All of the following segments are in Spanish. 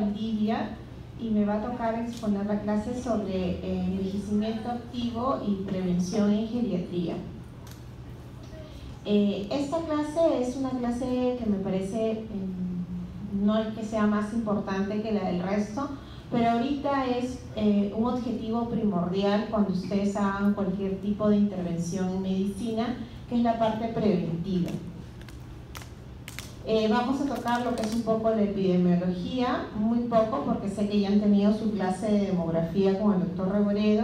Valdivia y me va a tocar exponer la clase sobre envejecimiento activo y prevención en geriatría. Esta clase es una clase que me parece no es que sea más importante que la del resto, pero ahorita es un objetivo primordial cuando ustedes hagan cualquier tipo de intervención en medicina, que es la parte preventiva. Vamos a tocar lo que es un poco la epidemiología, muy poco porque sé que ya han tenido su clase de demografía con el doctor Reboredo,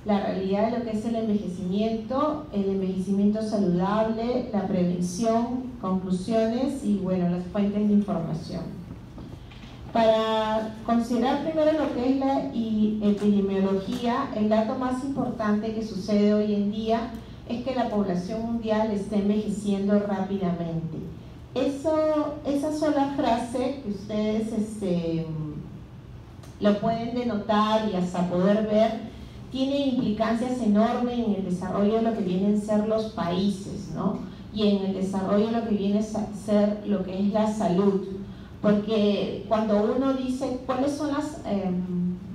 la realidad de lo que es el envejecimiento saludable, la prevención, conclusiones y bueno, las fuentes de información. Para considerar primero lo que es la epidemiología, el dato más importante que sucede hoy en día es que la población mundial está envejeciendo rápidamente. Esa sola frase que ustedes lo pueden denotar y hasta poder ver, tiene implicancias enormes en el desarrollo de lo que vienen a ser los países, ¿no? Y en el desarrollo de lo que viene a ser lo que es la salud. Porque cuando uno dice cuáles son las,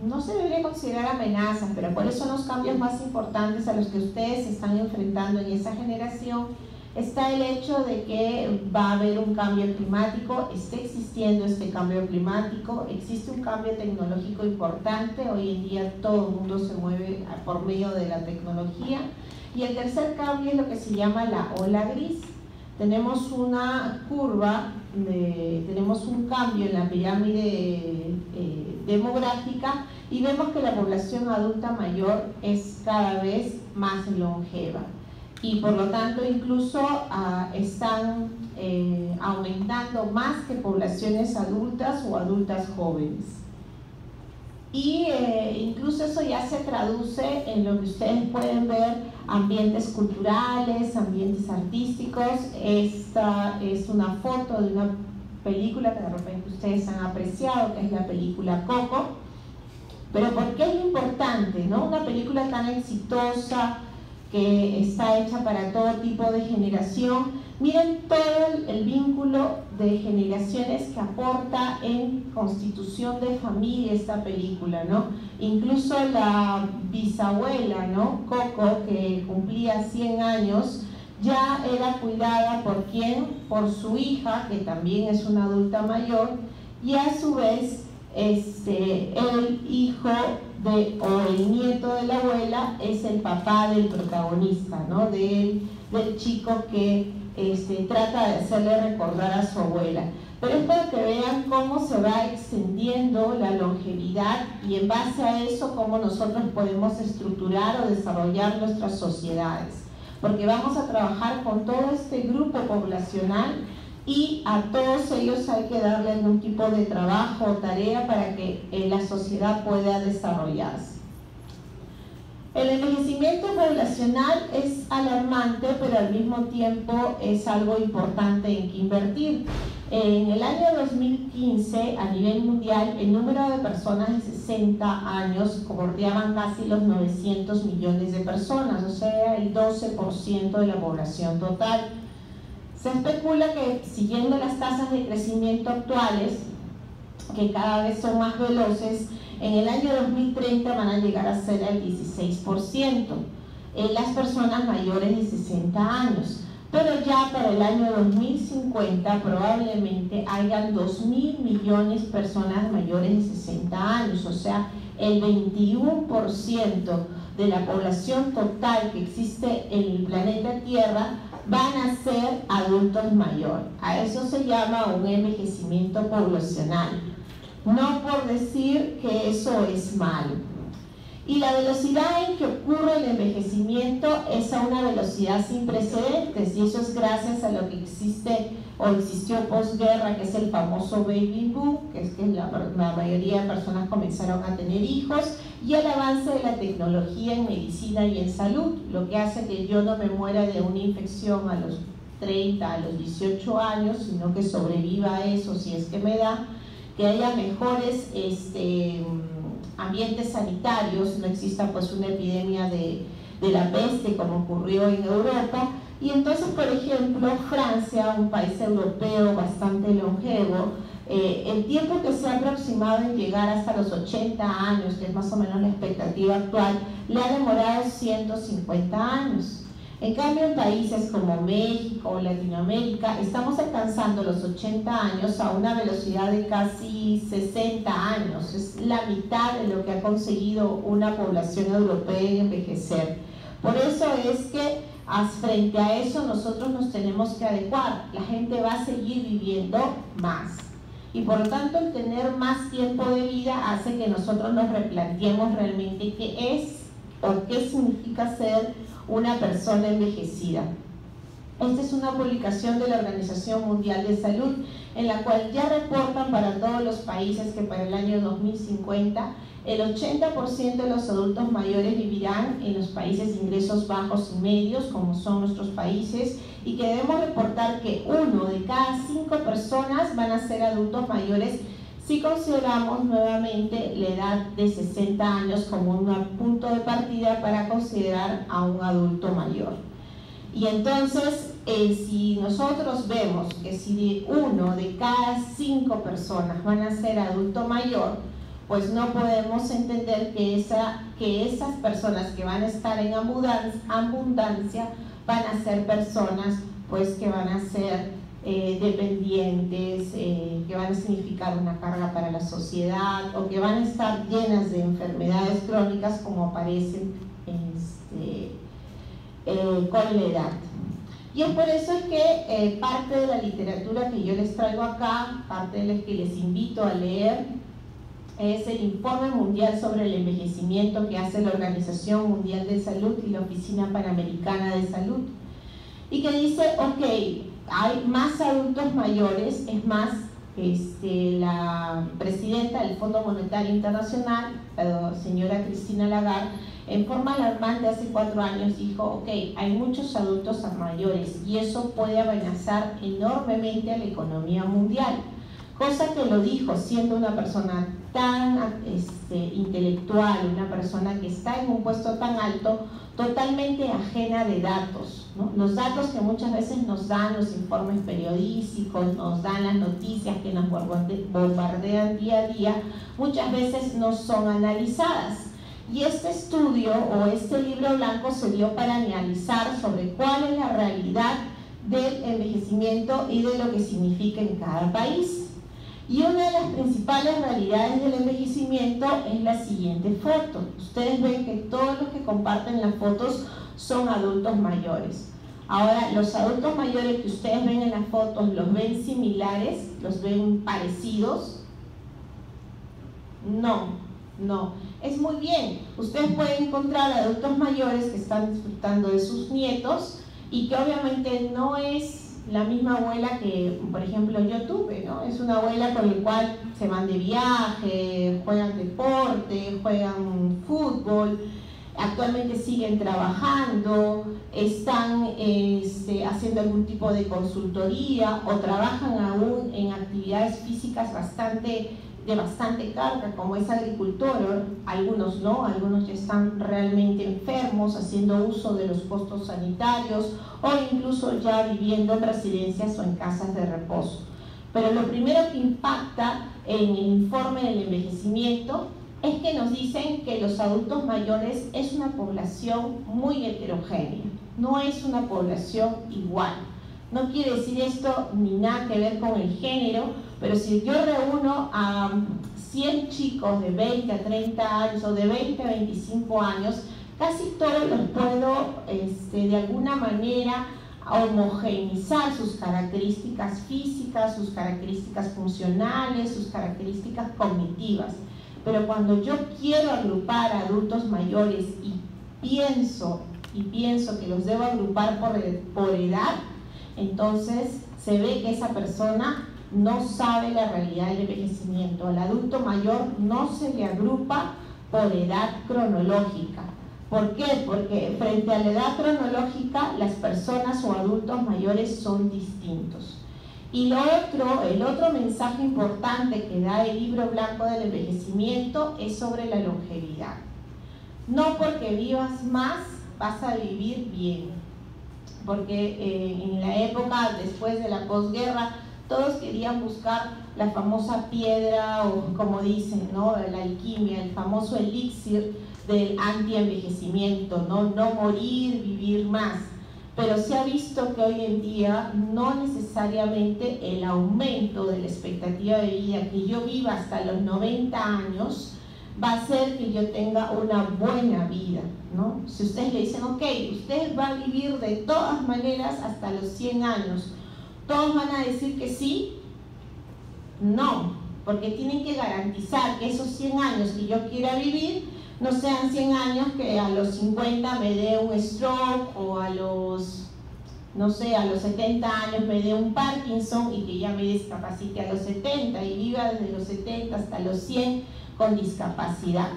no se debería considerar amenazas, pero cuáles son los cambios más importantes a los que ustedes se están enfrentando en esa generación, está el hecho de que va a haber un cambio climático, está existiendo este cambio climático, existe un cambio tecnológico importante, hoy en día todo el mundo se mueve por medio de la tecnología, y el tercer cambio es lo que se llama la ola gris. Tenemos una curva, tenemos un cambio en la pirámide demográfica y vemos que la población adulta mayor es cada vez más longeva. Y por lo tanto incluso están aumentando más que poblaciones adultas o adultas jóvenes. Y incluso eso ya se traduce en lo que ustedes pueden ver, ambientes culturales, ambientes artísticos. Esta es una foto de una película que de repente ustedes han apreciado, que es la película Coco. Pero ¿por qué es importante, no? Una película tan exitosa, que está hecha para todo tipo de generación. Miren todo el vínculo de generaciones que aporta en constitución de familia esta película, ¿no? Incluso la bisabuela, ¿no? Coco, que cumplía 100 años, ya era cuidada ¿por quién? Por su hija, que también es una adulta mayor, y a su vez el hijo o el nieto de la abuela es el papá del protagonista, ¿no? del chico que trata de hacerle recordar a su abuela. Pero es para que vean cómo se va extendiendo la longevidad y en base a eso cómo nosotros podemos estructurar o desarrollar nuestras sociedades. Porque vamos a trabajar con todo este grupo poblacional y a todos ellos hay que darle algún tipo de trabajo o tarea para que la sociedad pueda desarrollarse. El envejecimiento poblacional es alarmante, pero al mismo tiempo es algo importante en que invertir. En el año 2015, a nivel mundial, el número de personas de 60 años bordeaban casi los 900 millones de personas, o sea, el 12% de la población total. Se especula que, siguiendo las tasas de crecimiento actuales, que cada vez son más veloces, en el año 2030 van a llegar a ser el 16% en las personas mayores de 60 años. Pero ya para el año 2050 probablemente hayan 2.000 millones de personas mayores de 60 años, o sea, el 21% de la población total que existe en el planeta Tierra van a ser adultos mayores. A eso se llama un envejecimiento poblacional. No por decir que eso es malo. Y la velocidad en que ocurre el envejecimiento es a una velocidad sin precedentes, y eso es gracias a lo que existe o existió posguerra, que es el famoso baby boom, que es que la mayoría de personas comenzaron a tener hijos, y el avance de la tecnología en medicina y en salud, lo que hace que yo no me muera de una infección a los 30, a los 18 años, sino que sobreviva a eso si es que me da, que haya mejores ambientes sanitarios, no exista pues una epidemia de la peste como ocurrió en Europa. Y entonces, por ejemplo, Francia, un país europeo bastante longevo, El tiempo que se ha aproximado en llegar hasta los 80 años, que es más o menos la expectativa actual, le ha demorado 150 años. En cambio, en países como México o Latinoamérica, estamos alcanzando los 80 años a una velocidad de casi 60 años. Es la mitad de lo que ha conseguido una población europea en envejecer. Por eso es que frente a eso nosotros nos tenemos que adecuar. La gente va a seguir viviendo más. Y por lo tanto, el tener más tiempo de vida hace que nosotros nos replanteemos realmente qué es o qué significa ser una persona envejecida. Esta es una publicación de la Organización Mundial de Salud, en la cual ya reportan para todos los países que para el año 2050 el 80% de los adultos mayores vivirán en los países de ingresos bajos y medios, como son nuestros países, y que debemos reportar que 1 de cada 5 personas van a ser adultos mayores si consideramos nuevamente la edad de 60 años como un punto de partida para considerar a un adulto mayor. Y entonces, si nosotros vemos que si 1 de cada 5 personas van a ser adulto mayor, pues no podemos entender que esas personas que van a estar en abundancia van a ser personas pues que van a ser dependientes, que van a significar una carga para la sociedad o que van a estar llenas de enfermedades crónicas como aparecen con la edad. Y es por eso que parte de la literatura que yo les traigo acá, parte de la que les invito a leer, es el Informe Mundial sobre el Envejecimiento que hace la Organización Mundial de Salud y la Oficina Panamericana de Salud, y que dice, ok, hay más adultos mayores. Es más, la presidenta del Fondo Monetario Internacional, la señora Christine Lagarde, en forma alarmante hace 4 años dijo, ok, hay muchos adultos mayores y eso puede amenazar enormemente a la economía mundial. Cosa que lo dijo siendo una persona tan intelectual, una persona que está en un puesto tan alto, totalmente ajena de datos, ¿no? Los datos que muchas veces nos dan los informes periodísticos, nos dan las noticias que nos bombardean día a día, muchas veces no son analizadas. Y este estudio o este libro blanco se dio para analizar sobre cuál es la realidad del envejecimiento y de lo que significa en cada país. Y una de las principales realidades del envejecimiento es la siguiente foto. Ustedes ven que todos los que comparten las fotos son adultos mayores. Ahora, los adultos mayores que ustedes ven en las fotos, ¿los ven similares? ¿Los ven parecidos? No. Es muy bien. Ustedes pueden encontrar adultos mayores que están disfrutando de sus nietos y que obviamente no es la misma abuela que, por ejemplo, yo tuve, ¿no? Es una abuela con la cual se van de viaje, juegan deporte, juegan fútbol, actualmente siguen trabajando, están haciendo algún tipo de consultoría o trabajan aún en actividades físicas de bastante carga, como es agricultor. Algunos no, algunos ya están realmente enfermos, haciendo uso de los costos sanitarios o incluso ya viviendo en residencias o en casas de reposo. Pero lo primero que impacta en el informe del envejecimiento es que nos dicen que los adultos mayores es una población muy heterogénea, no es una población igual. No quiere decir esto ni nada que ver con el género, pero si yo reúno a 100 chicos de 20 a 30 años o de 20 a 25 años, casi todos los puedo de alguna manera homogeneizar sus características físicas, sus características funcionales, sus características cognitivas. Pero cuando yo quiero agrupar a adultos mayores y pienso que los debo agrupar por edad, entonces se ve que esa persona no sabe la realidad del envejecimiento. Al adulto mayor no se le agrupa por edad cronológica. ¿Por qué? Porque frente a la edad cronológica, las personas o adultos mayores son distintos. Y el otro mensaje importante que da el libro blanco del envejecimiento es sobre la longevidad. No porque vivas más vas a vivir bien, porque en la época después de la posguerra todos querían buscar la famosa piedra, o como dicen, ¿no?, la alquimia, el famoso elixir del anti-envejecimiento, ¿no? No morir, vivir más. Pero se ha visto que hoy en día no necesariamente el aumento de la expectativa de vida, que yo viva hasta los 90 años, va a hacer que yo tenga una buena vida, ¿no? Si ustedes le dicen, ok, usted va a vivir de todas maneras hasta los 100 años, ¿todos van a decir que sí? No, porque tienen que garantizar que esos 100 años que yo quiera vivir no sean 100 años que a los 50 me dé un stroke, o a los, no sé, a los 70 años me dé un Parkinson y que ya me discapacite a los 70 y viva desde los 70 hasta los 100 con discapacidad.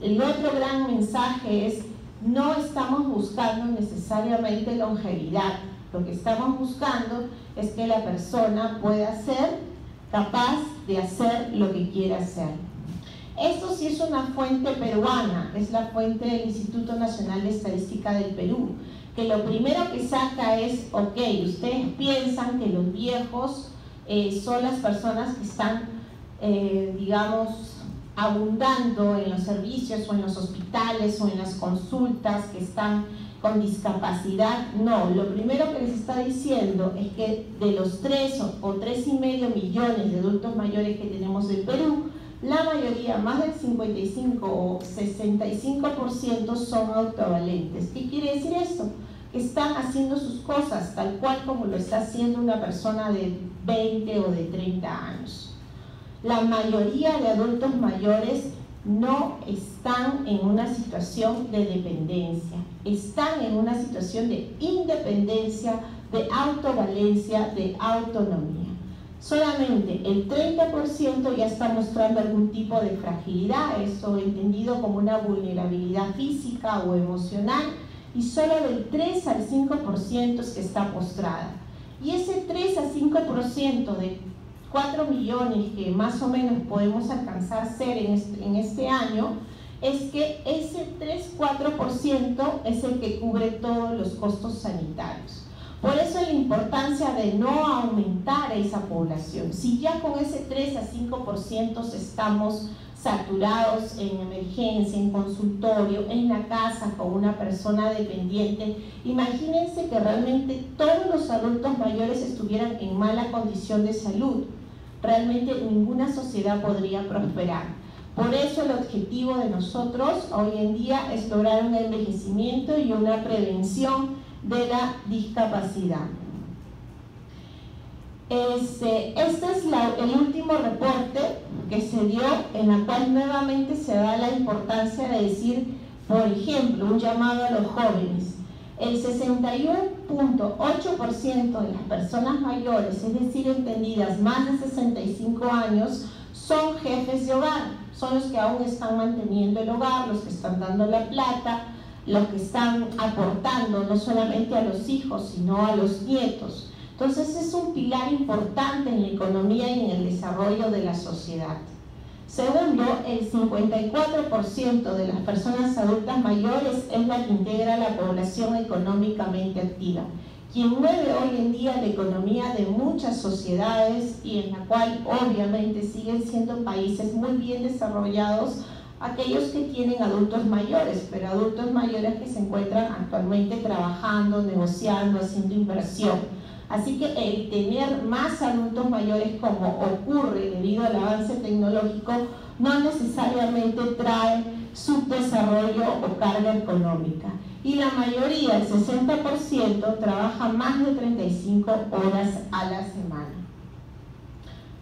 El otro gran mensaje es: no estamos buscando necesariamente longevidad, lo que estamos buscando es que la persona pueda ser capaz de hacer lo que quiera hacer. Esto sí es una fuente peruana, es la fuente del Instituto Nacional de Estadística del Perú, que lo primero que saca es, ok, ustedes piensan que los viejos son las personas que están, digamos, abundando en los servicios o en los hospitales o en las consultas, que están con discapacidad. No, lo primero que les está diciendo es que de los 3 o 3,5 millones de adultos mayores que tenemos en Perú, la mayoría, más del 55 o 65%, son autovalentes. ¿Qué quiere decir esto? Que están haciendo sus cosas tal cual como lo está haciendo una persona de 20 o de 30 años. La mayoría de adultos mayores no están en una situación de dependencia, están en una situación de independencia, de autovalencia, de autonomía. Solamente el 30% ya está mostrando algún tipo de fragilidad, eso entendido como una vulnerabilidad física o emocional, y solo del 3 al 5% es que está postrada. Y ese 3 al 5% de 4 millones que más o menos podemos alcanzar ser en este año, es que ese 3-4% es el que cubre todos los costos sanitarios. Por eso la importancia de no aumentar esa población. Si ya con ese 3 a 5% estamos saturados en emergencia, en consultorio, en la casa con una persona dependiente, imagínense que realmente todos los adultos mayores estuvieran en mala condición de salud. Realmente ninguna sociedad podría prosperar. Por eso el objetivo de nosotros hoy en día es lograr un envejecimiento y una prevención de la discapacidad. Este es el último reporte que se dio, en la cual nuevamente se da la importancia de decir, por ejemplo, un llamado a los jóvenes. El 61.8% de las personas mayores, es decir, entendidas más de 65 años, son jefes de hogar, son los que aún están manteniendo el hogar, los que están dando la plata, los que están aportando no solamente a los hijos, sino a los nietos. Entonces es un pilar importante en la economía y en el desarrollo de la sociedad. Segundo, el 54% de las personas adultas mayores es la que integra la población económicamente activa, quien mueve hoy en día la economía de muchas sociedades y en la cual obviamente siguen siendo países muy bien desarrollados aquellos que tienen adultos mayores, pero adultos mayores que se encuentran actualmente trabajando, negociando, haciendo inversión. Así que el tener más adultos mayores, como ocurre debido al avance tecnológico, no necesariamente trae subdesarrollo o carga económica. Y la mayoría, el 60%, trabaja más de 35 horas a la semana.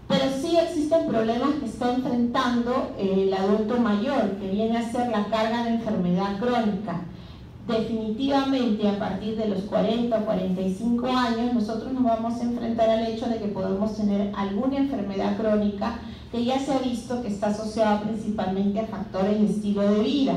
Pero sí existen problemas que está enfrentando el adulto mayor, que viene a ser la carga de enfermedad crónica. Definitivamente a partir de los 40 o 45 años nosotros nos vamos a enfrentar al hecho de que podemos tener alguna enfermedad crónica que ya se ha visto que está asociada principalmente a factores de estilo de vida.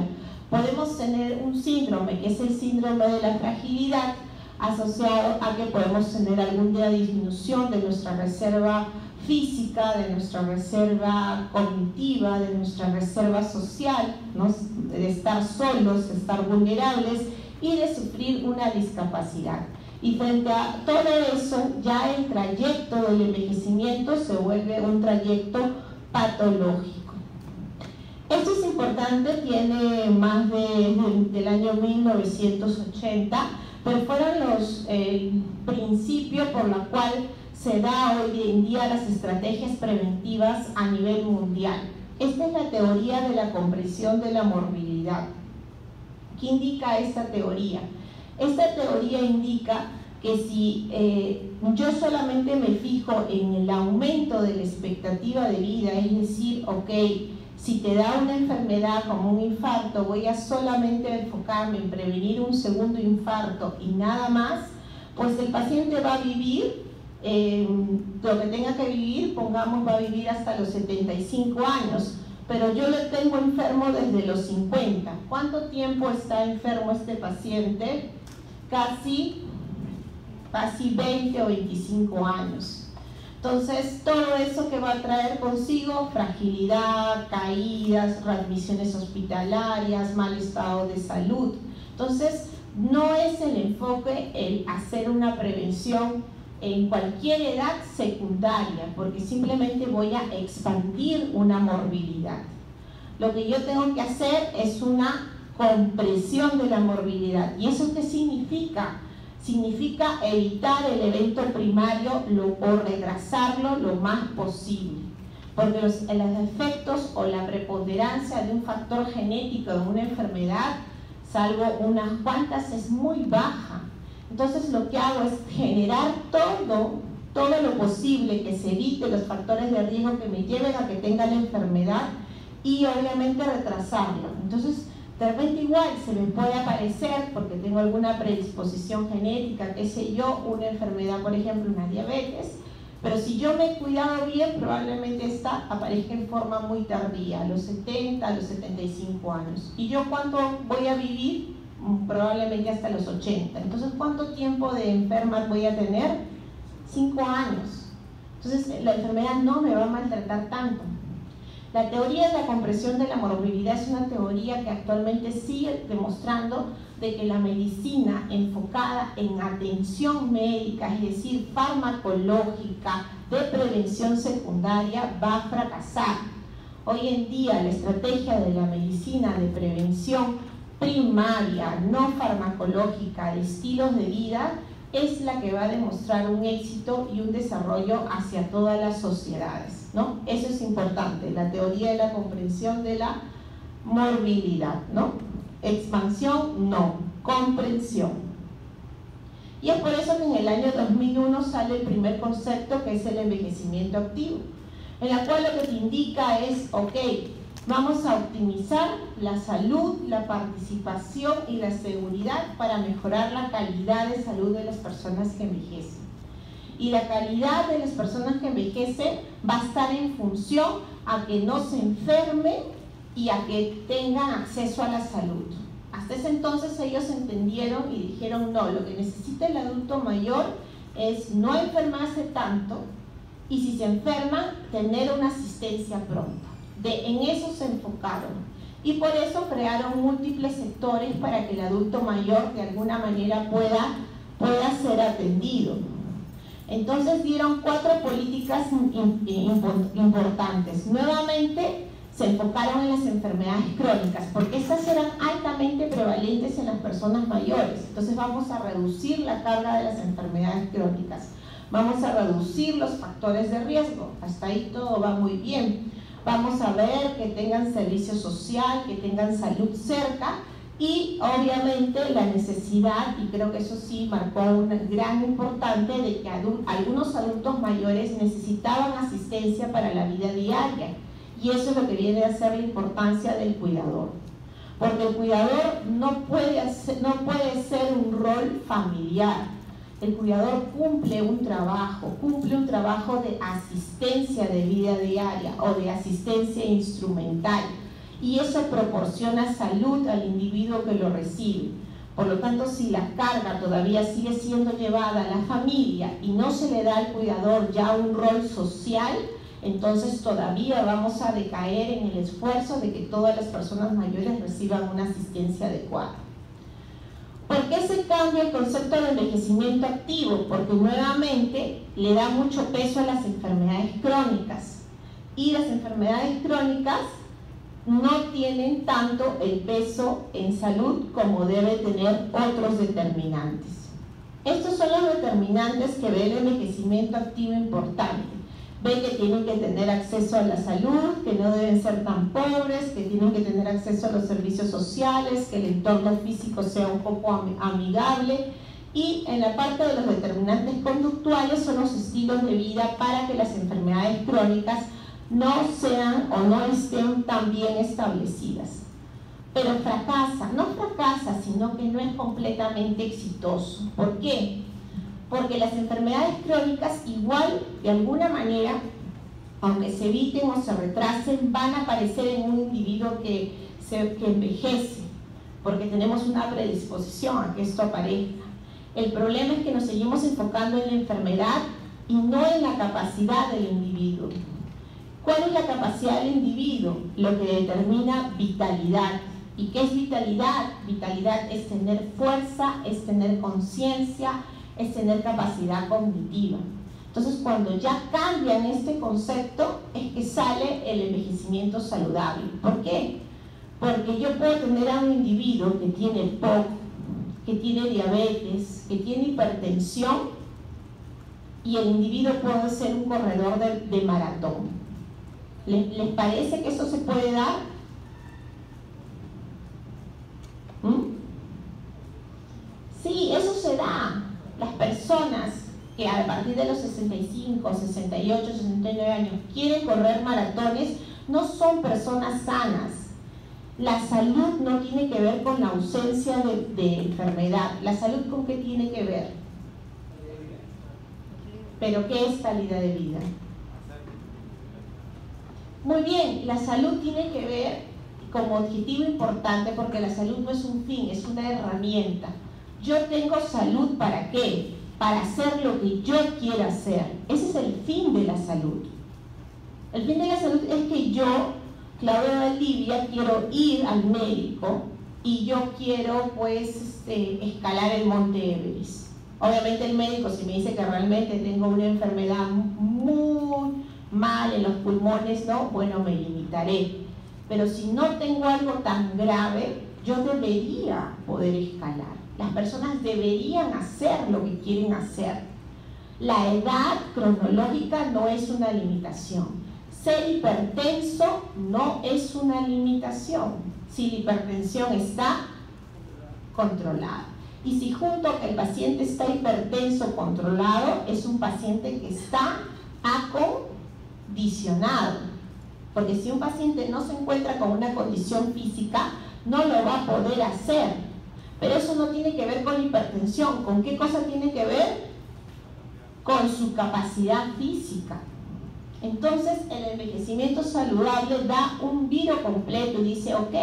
Podemos tener un síndrome, que es el síndrome de la fragilidad, asociado a que podemos tener alguna disminución de nuestra reserva física, de nuestra reserva cognitiva, de nuestra reserva social, ¿no?, de estar solos, de estar vulnerables y de sufrir una discapacidad. Y frente a todo eso, ya el trayecto del envejecimiento se vuelve un trayecto patológico. Esto es importante, tiene más del año 1980, pero fueron los principios por los cuales se da hoy en día las estrategias preventivas a nivel mundial. Esta es la teoría de la comprensión de la morbilidad. ¿Qué indica esta teoría? Esta teoría indica que si yo solamente me fijo en el aumento de la expectativa de vida, es decir, ok, si te da una enfermedad como un infarto, voy a solamente enfocarme en prevenir un segundo infarto y nada más, pues el paciente va a vivir lo que tenga que vivir, pongamos, va a vivir hasta los 75 años, pero yo lo tengo enfermo desde los 50. ¿Cuánto tiempo está enfermo este paciente? Casi 20 o 25 años. Entonces, todo eso que va a traer consigo, fragilidad, caídas, readmisiones hospitalarias, mal estado de salud. Entonces, no es el enfoque el hacer una prevención en cualquier edad secundaria, porque simplemente voy a expandir una morbilidad. Lo que yo tengo que hacer es una compresión de la morbilidad. ¿Y eso qué significa? Significa evitar el evento primario o retrasarlo lo más posible, porque los efectos o la preponderancia de un factor genético de una enfermedad, salvo unas cuantas, es muy baja. Entonces lo que hago es generar todo lo posible que se evite los factores de riesgo que me lleven a que tenga la enfermedad y obviamente retrasarlo. Entonces, de repente igual se me puede aparecer, porque tengo alguna predisposición genética, qué sé yo, una enfermedad, por ejemplo, una diabetes, pero si yo me he cuidado bien, probablemente esta aparezca en forma muy tardía, a los 70, a los 75 años. ¿Y yo cuánto voy a vivir? Probablemente hasta los 80. Entonces, ¿cuánto tiempo de enferma voy a tener? 5 años. Entonces, la enfermedad no me va a maltratar tanto. La teoría de la compresión de la morbilidad es una teoría que actualmente sigue demostrando de que la medicina enfocada en atención médica, es decir, farmacológica, de prevención secundaria, va a fracasar. Hoy en día la estrategia de la medicina de prevención primaria, no farmacológica, de estilos de vida, es la que va a demostrar un éxito y un desarrollo hacia todas las sociedades, ¿no? Eso es importante, la teoría de la comprensión de la morbilidad, ¿no? Expansión, no, comprensión. Y es por eso que en el año 2001 sale el primer concepto, que es el envejecimiento activo, en la cual lo que te indica es, ok, vamos a optimizar la salud, la participación y la seguridad para mejorar la calidad de salud de las personas que envejecen. Y la calidad de las personas que envejecen va a estar en función a que no se enfermen y a que tengan acceso a la salud. Hasta ese entonces ellos entendieron y dijeron, no, lo que necesita el adulto mayor es no enfermarse tanto y si se enferman, tener una asistencia pronta. En eso se enfocaron y por eso crearon múltiples sectores para que el adulto mayor de alguna manera pueda ser atendido. Entonces dieron 4 políticas importantes. Nuevamente se enfocaron en las enfermedades crónicas porque estas eran altamente prevalentes en las personas mayores. Entonces vamos a reducir la carga de las enfermedades crónicas, vamos a reducir los factores de riesgo, hasta ahí todo va muy bien. Vamos a ver que tengan servicio social, que tengan salud cerca y obviamente la necesidad, y creo que eso sí marcó un gran importante, de que algunos adultos mayores necesitaban asistencia para la vida diaria. Y eso es lo que viene a ser la importancia del cuidador. Porque el cuidador no puede ser un rol familiar. El cuidador cumple un trabajo de asistencia de vida diaria o de asistencia instrumental y eso proporciona salud al individuo que lo recibe. Por lo tanto, si la carga todavía sigue siendo llevada a la familia y no se le da al cuidador ya un rol social, entonces todavía vamos a decaer en el esfuerzo de que todas las personas mayores reciban una asistencia adecuada. ¿Por qué se cambia el concepto de envejecimiento activo? Porque nuevamente le da mucho peso a las enfermedades crónicas, y las enfermedades crónicas no tienen tanto el peso en salud como debe tener otros determinantes. Estos son los determinantes que ve el envejecimiento activo importante. Ve que tienen que tener acceso a la salud, que no deben ser tan pobres, que tienen que tener acceso a los servicios sociales, que el entorno físico sea un poco amigable, y en la parte de los determinantes conductuales son los estilos de vida para que las enfermedades crónicas no sean o no estén tan bien establecidas. Pero fracasa, no fracasa, sino que no es completamente exitoso. ¿Por qué? Porque las enfermedades crónicas igual, de alguna manera, aunque se eviten o se retrasen, van a aparecer en un individuo que envejece, porque tenemos una predisposición a que esto aparezca. El problema es que nos seguimos enfocando en la enfermedad y no en la capacidad del individuo. ¿Cuál es la capacidad del individuo? Lo que determina vitalidad. ¿Y qué es vitalidad? Vitalidad es tener fuerza, es tener conciencia, es tener capacidad cognitiva. Entonces, cuando ya cambian este concepto, es que sale el envejecimiento saludable. ¿Por qué? Porque yo puedo tener a un individuo que tiene POC, que tiene diabetes, que tiene hipertensión, y el individuo puede ser un corredor de maratón. ¿Les parece que eso se puede dar? Sí, eso se da. Las personas que a partir de los 65, 68, 69 años quieren correr maratones no son personas sanas. La salud no tiene que ver con la ausencia de enfermedad. ¿La salud con qué tiene que ver? ¿Pero qué es calidad de vida? Muy bien, la salud tiene que ver como objetivo importante, porque la salud no es un fin, es una herramienta. Yo tengo salud ¿para qué? Para hacer lo que yo quiera hacer. Ese es el fin de la salud. El fin de la salud es que yo, Claudia Valdivia, quiero ir al médico y yo quiero pues escalar el Monte Everest. Obviamente el médico, si me dice que realmente tengo una enfermedad muy mal en los pulmones, no, bueno, me limitaré. Pero si no tengo algo tan grave, yo debería poder escalar. Las personas deberían hacer lo que quieren hacer. La edad cronológica no es una limitación. Ser hipertenso no es una limitación, si la hipertensión está controlada. Y si junto a que el paciente está hipertenso controlado, es un paciente que está acondicionado. Porque si un paciente no se encuentra con una condición física, no lo va a poder hacer. Pero eso no tiene que ver con la hipertensión. ¿Con qué cosa tiene que ver? Con su capacidad física. Entonces, el envejecimiento saludable da un viro completo y dice, ok,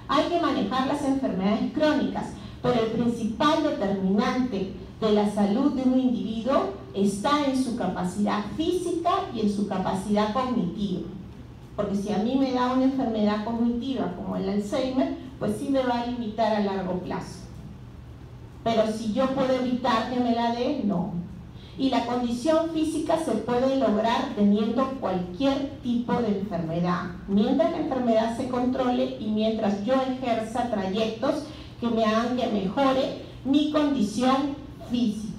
hay que manejar las enfermedades crónicas, pero el principal determinante de la salud de un individuo está en su capacidad física y en su capacidad cognitiva. Porque si a mí me da una enfermedad cognitiva como el Alzheimer, pues sí me va a limitar a largo plazo. Pero si yo puedo evitar que me la dé, no. Y la condición física se puede lograr teniendo cualquier tipo de enfermedad, mientras la enfermedad se controle y mientras yo ejerza trayectos que me hagan que mejore mi condición física.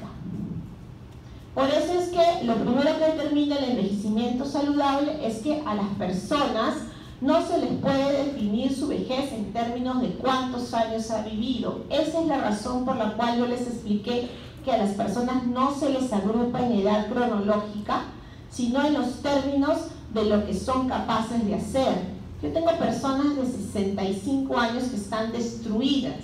Por eso es que lo primero que determina el envejecimiento saludable es que a las personas no se les puede definir su vejez en términos de cuántos años ha vivido. Esa es la razón por la cual yo les expliqué que a las personas no se les agrupa en edad cronológica, sino en los términos de lo que son capaces de hacer. Yo tengo personas de 65 años que están destruidas,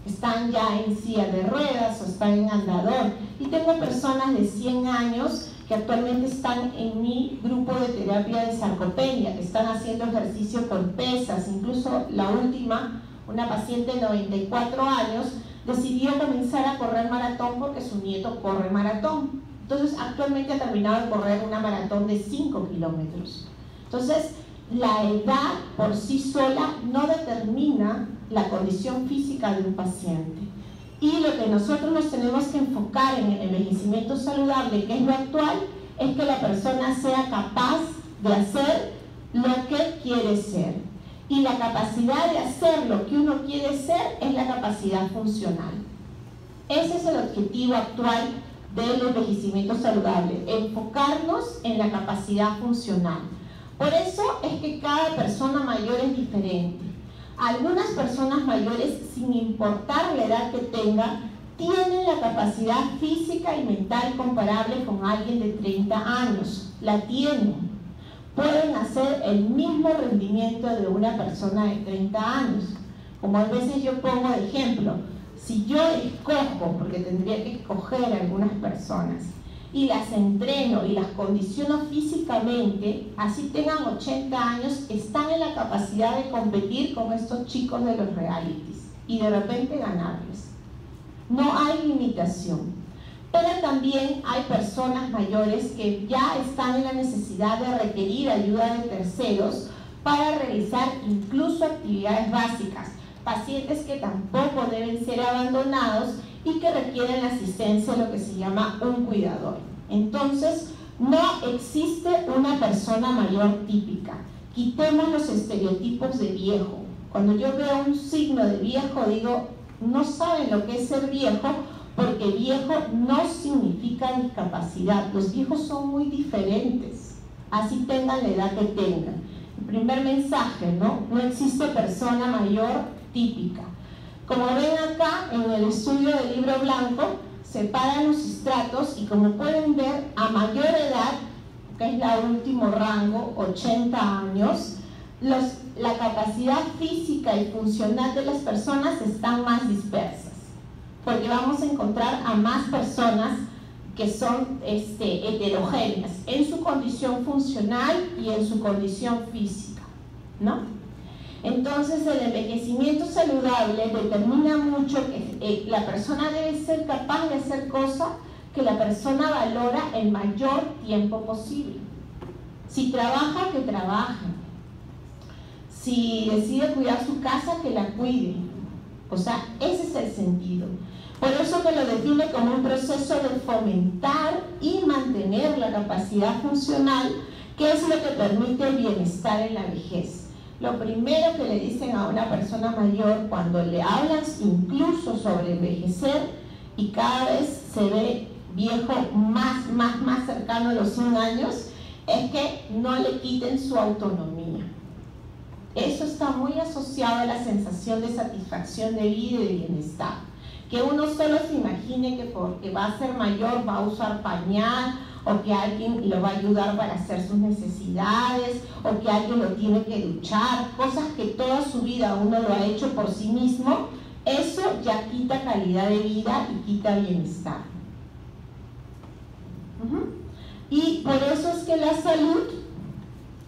están ya en silla de ruedas o están en andador, y tengo personas de 100 años que actualmente están en mi grupo de terapia de sarcopenia, que están haciendo ejercicio con pesas. Incluso la última, una paciente de 94 años, decidió comenzar a correr maratón porque su nieto corre maratón. Entonces actualmente ha terminado de correr una maratón de 5 kilómetros. Entonces la edad por sí sola no determina la condición física de un paciente. Y lo que nosotros nos tenemos que enfocar en el envejecimiento saludable, que es lo actual, es que la persona sea capaz de hacer lo que quiere ser. Y la capacidad de hacer lo que uno quiere ser es la capacidad funcional. Ese es el objetivo actual del envejecimiento saludable, enfocarnos en la capacidad funcional. Por eso es que cada persona mayor es diferente. Algunas personas mayores, sin importar la edad que tengan, tienen la capacidad física y mental comparable con alguien de 30 años. La tienen. Pueden hacer el mismo rendimiento de una persona de 30 años. Como a veces yo pongo de ejemplo, si yo escojo, porque tendría que escoger a algunas personas, y las entreno y las condiciono físicamente, así tengan 80 años, están en la capacidad de competir con estos chicos de los realities y de repente ganarles. No hay limitación. Pero también hay personas mayores que ya están en la necesidad de requerir ayuda de terceros para realizar incluso actividades básicas. Pacientes que tampoco deben ser abandonados y que requieren la asistencia de lo que se llama un cuidador. Entonces, no existe una persona mayor típica. Quitemos los estereotipos de viejo. Cuando yo veo un signo de viejo, digo, no saben lo que es ser viejo, porque viejo no significa discapacidad. Los viejos son muy diferentes, así tengan la edad que tengan. El primer mensaje, ¿no? No existe persona mayor típica. Como ven acá en el estudio del libro blanco, separan los estratos y como pueden ver, a mayor edad, que es el último rango, 80 años, la capacidad física y funcional de las personas están más dispersas, porque vamos a encontrar a más personas que son heterogéneas en su condición funcional y en su condición física, ¿no? Entonces el envejecimiento saludable determina mucho que la persona debe ser capaz de hacer cosas que la persona valora el mayor tiempo posible. Si trabaja, que trabaje. Si decide cuidar su casa, que la cuide. O sea, ese es el sentido. Por eso que lo define como un proceso de fomentar y mantener la capacidad funcional, que es lo que permite el bienestar en la vejez. Lo primero que le dicen a una persona mayor cuando le hablan incluso sobre envejecer y cada vez se ve viejo más cercano a los 100 años, es que no le quiten su autonomía. Eso está muy asociado a la sensación de satisfacción de vida y de bienestar. Que uno solo se imagine que porque va a ser mayor va a usar pañal, o que alguien lo va a ayudar para hacer sus necesidades, o que alguien lo tiene que duchar, cosas que toda su vida uno lo ha hecho por sí mismo, eso ya quita calidad de vida y quita bienestar. Y por eso es que la salud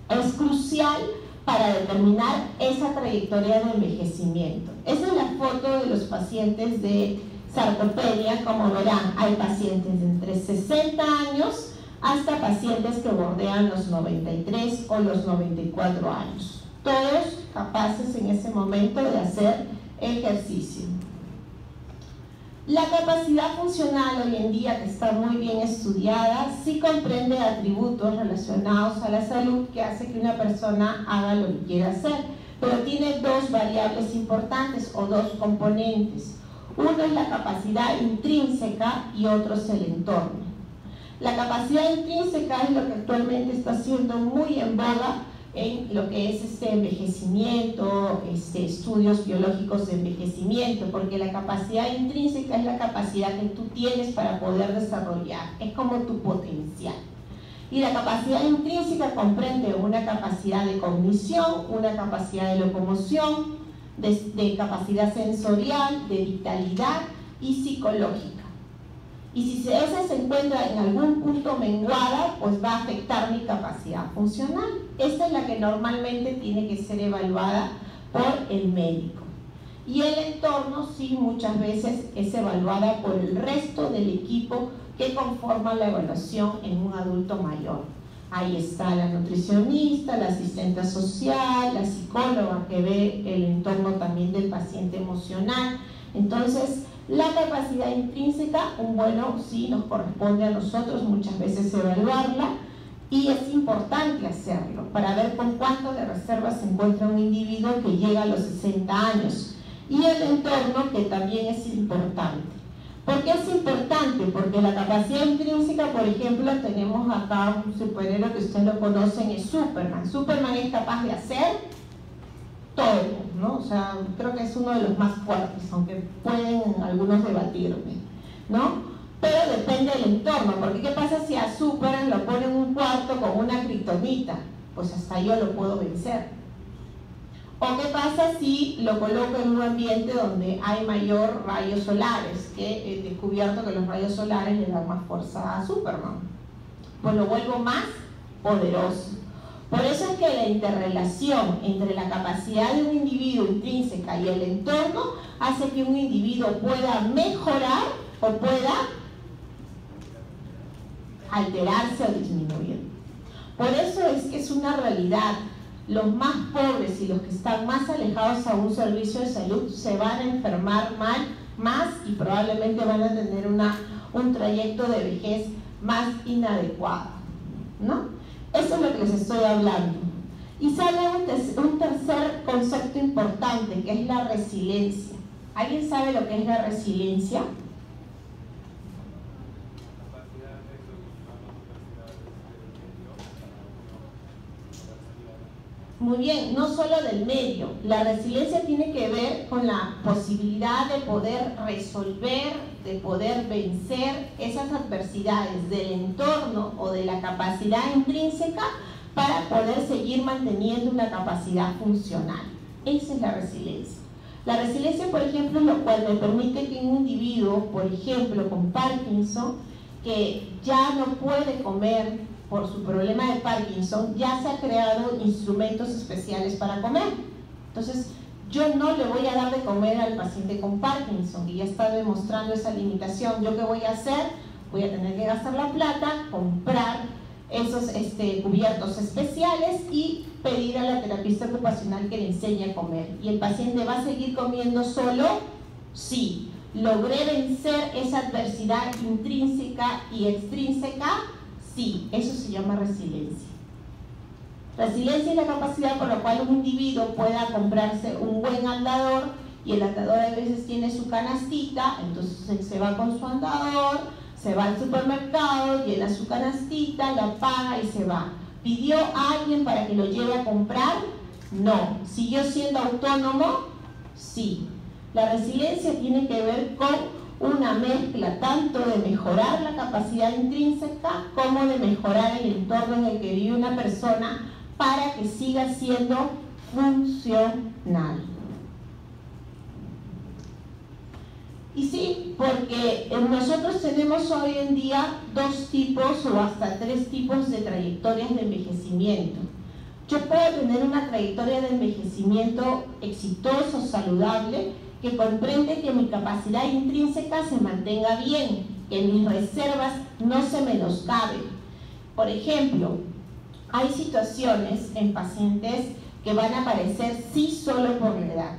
es crucial para determinar esa trayectoria de envejecimiento. Esa es la foto de los pacientes de sarcopenia. Como verán, hay pacientes de entre 60 años hasta pacientes que bordean los 93 o los 94 años. Todos capaces en ese momento de hacer ejercicio. La capacidad funcional hoy en día, que está muy bien estudiada, sí comprende atributos relacionados a la salud que hace que una persona haga lo que quiera hacer, pero tiene dos variables importantes o dos componentes. Uno es la capacidad intrínseca y otro es el entorno. La capacidad intrínseca es lo que actualmente está siendo muy en boga en lo que es envejecimiento, estudios biológicos de envejecimiento, porque la capacidad intrínseca es la capacidad que tú tienes para poder desarrollar, es como tu potencial. Y la capacidad intrínseca comprende una capacidad de cognición, una capacidad de locomoción, de capacidad sensorial, de vitalidad y psicológica. Y si esa se encuentra en algún punto menguada, pues va a afectar mi capacidad funcional. Esta es la que normalmente tiene que ser evaluada por el médico. Y el entorno sí muchas veces es evaluada por el resto del equipo que conforma la evaluación en un adulto mayor. Ahí está la nutricionista, la asistente social, la psicóloga que ve el entorno también del paciente emocional. Entonces, La capacidad intrínseca, bueno, sí nos corresponde a nosotros muchas veces evaluarla y es importante hacerlo para ver con cuánto de reserva se encuentra un individuo que llega a los 60 años. Y el entorno, que también es importante. ¿Por qué es importante? Porque la capacidad intrínseca, por ejemplo, tenemos acá un superhéroe que ustedes lo conocen, es Superman. Superman es capaz de hacer todo, ¿no? O sea, creo que es uno de los más fuertes, aunque pueden algunos debatirme, ¿no? Pero depende del entorno, porque ¿qué pasa si a Superman lo ponen en un cuarto con una kriptonita? Pues hasta yo lo puedo vencer. ¿O qué pasa si lo coloco en un ambiente donde hay mayor rayos solares? Que he descubierto que los rayos solares le dan más fuerza a Superman. Pues lo vuelvo más poderoso. Por eso es que la interrelación entre la capacidad de un individuo intrínseca y el entorno hace que un individuo pueda mejorar o pueda alterarse o disminuir. Por eso es que es una realidad. Los más pobres y los que están más alejados a un servicio de salud se van a enfermar más y probablemente van a tener un trayecto de vejez más inadecuado, ¿no? Eso es lo que les estoy hablando. Y sale un tercer concepto importante, que es la resiliencia. ¿Alguien sabe lo que es la resiliencia? Muy bien, no solo del medio. La resiliencia tiene que ver con la posibilidad de poder resolver, de poder vencer esas adversidades del entorno o de la capacidad intrínseca para poder seguir manteniendo una capacidad funcional. Esa es la resiliencia. La resiliencia, por ejemplo, es lo cual me permite que un individuo, por ejemplo, con Parkinson, que ya no puede comer por su problema de Parkinson, ya se han creado instrumentos especiales para comer. Entonces, yo no le voy a dar de comer al paciente con Parkinson, que ya está demostrando esa limitación. ¿Yo qué voy a hacer? Voy a tener que gastar la plata, comprar esos cubiertos especiales y pedir a la terapista ocupacional que le enseñe a comer. ¿Y el paciente va a seguir comiendo solo? Sí. ¿Logré vencer esa adversidad intrínseca y extrínseca? Sí, eso se llama resiliencia. Resiliencia es la capacidad por la cual un individuo pueda comprarse un buen andador, y el andador a veces tiene su canastita, entonces se va con su andador, se va al supermercado, llena su canastita, la paga y se va. ¿Pidió a alguien para que lo lleve a comprar? No. ¿Siguió siendo autónomo? Sí. La resiliencia tiene que ver con una mezcla tanto de mejorar la capacidad intrínseca como de mejorar el entorno en el que vive una persona para que siga siendo funcional. Y sí, porque nosotros tenemos hoy en día 2 tipos o hasta 3 tipos de trayectorias de envejecimiento. Yo puedo tener una trayectoria de envejecimiento exitoso, saludable, que comprende que mi capacidad intrínseca se mantenga bien, que mis reservas no se menoscaben. Por ejemplo, hay situaciones en pacientes que van a aparecer sí solo por la edad.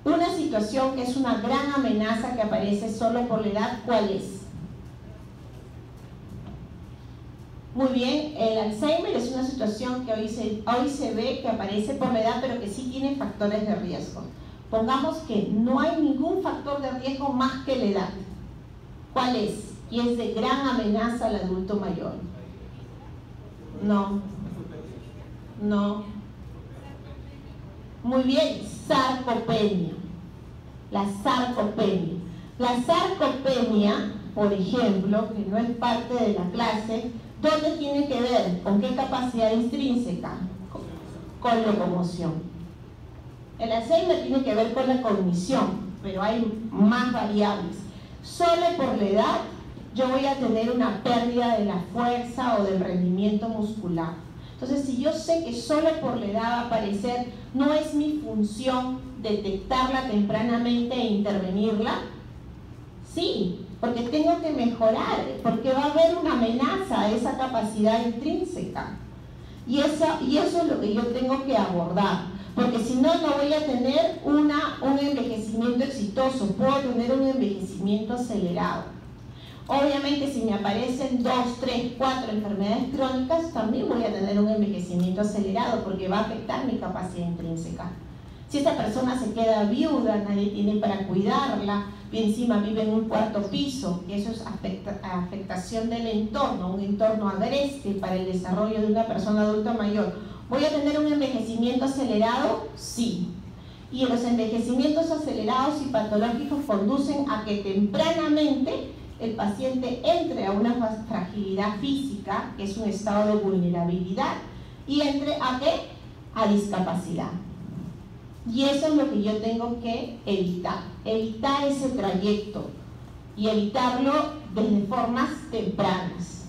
Una situación que es una gran amenaza que aparece solo por la edad, ¿cuál es? Muy bien, el Alzheimer es una situación que hoy se ve que aparece por la edad, pero que sí tiene factores de riesgo. Pongamos que no hay ningún factor de riesgo más que la edad. ¿Cuál es? Y es de gran amenaza al adulto mayor. No. Muy bien, sarcopenia. La sarcopenia, por ejemplo, que no es parte de la clase, ¿dónde tiene que ver? ¿Con qué capacidad intrínseca? Con locomoción. El Alzheimer tiene que ver con la cognición, pero hay más variables. Solo por la edad yo voy a tener una pérdida de la fuerza o del rendimiento muscular. Entonces, si yo sé que solo por la edad va a aparecer, no es mi función detectarla tempranamente e intervenirla. Sí, porque tengo que mejorar, porque va a haber una amenaza a esa capacidad intrínseca. Y eso es lo que yo tengo que abordar. porque si no, no voy a tener un envejecimiento exitoso, puedo tener un envejecimiento acelerado. Obviamente, si me aparecen 2, 3, 4 enfermedades crónicas, también voy a tener un envejecimiento acelerado porque va a afectar mi capacidad intrínseca. Si esta persona se queda viuda, nadie tiene para cuidarla, y encima vive en un cuarto piso, que eso es afectación del entorno, un entorno agreste para el desarrollo de una persona adulta mayor. ¿Voy a tener un envejecimiento acelerado? Sí. Y los envejecimientos acelerados y patológicos conducen a que tempranamente el paciente entre a una fragilidad física, que es un estado de vulnerabilidad, y entre a ¿qué? A discapacidad. Y eso es lo que yo tengo que evitar ese trayecto y evitarlo desde formas tempranas.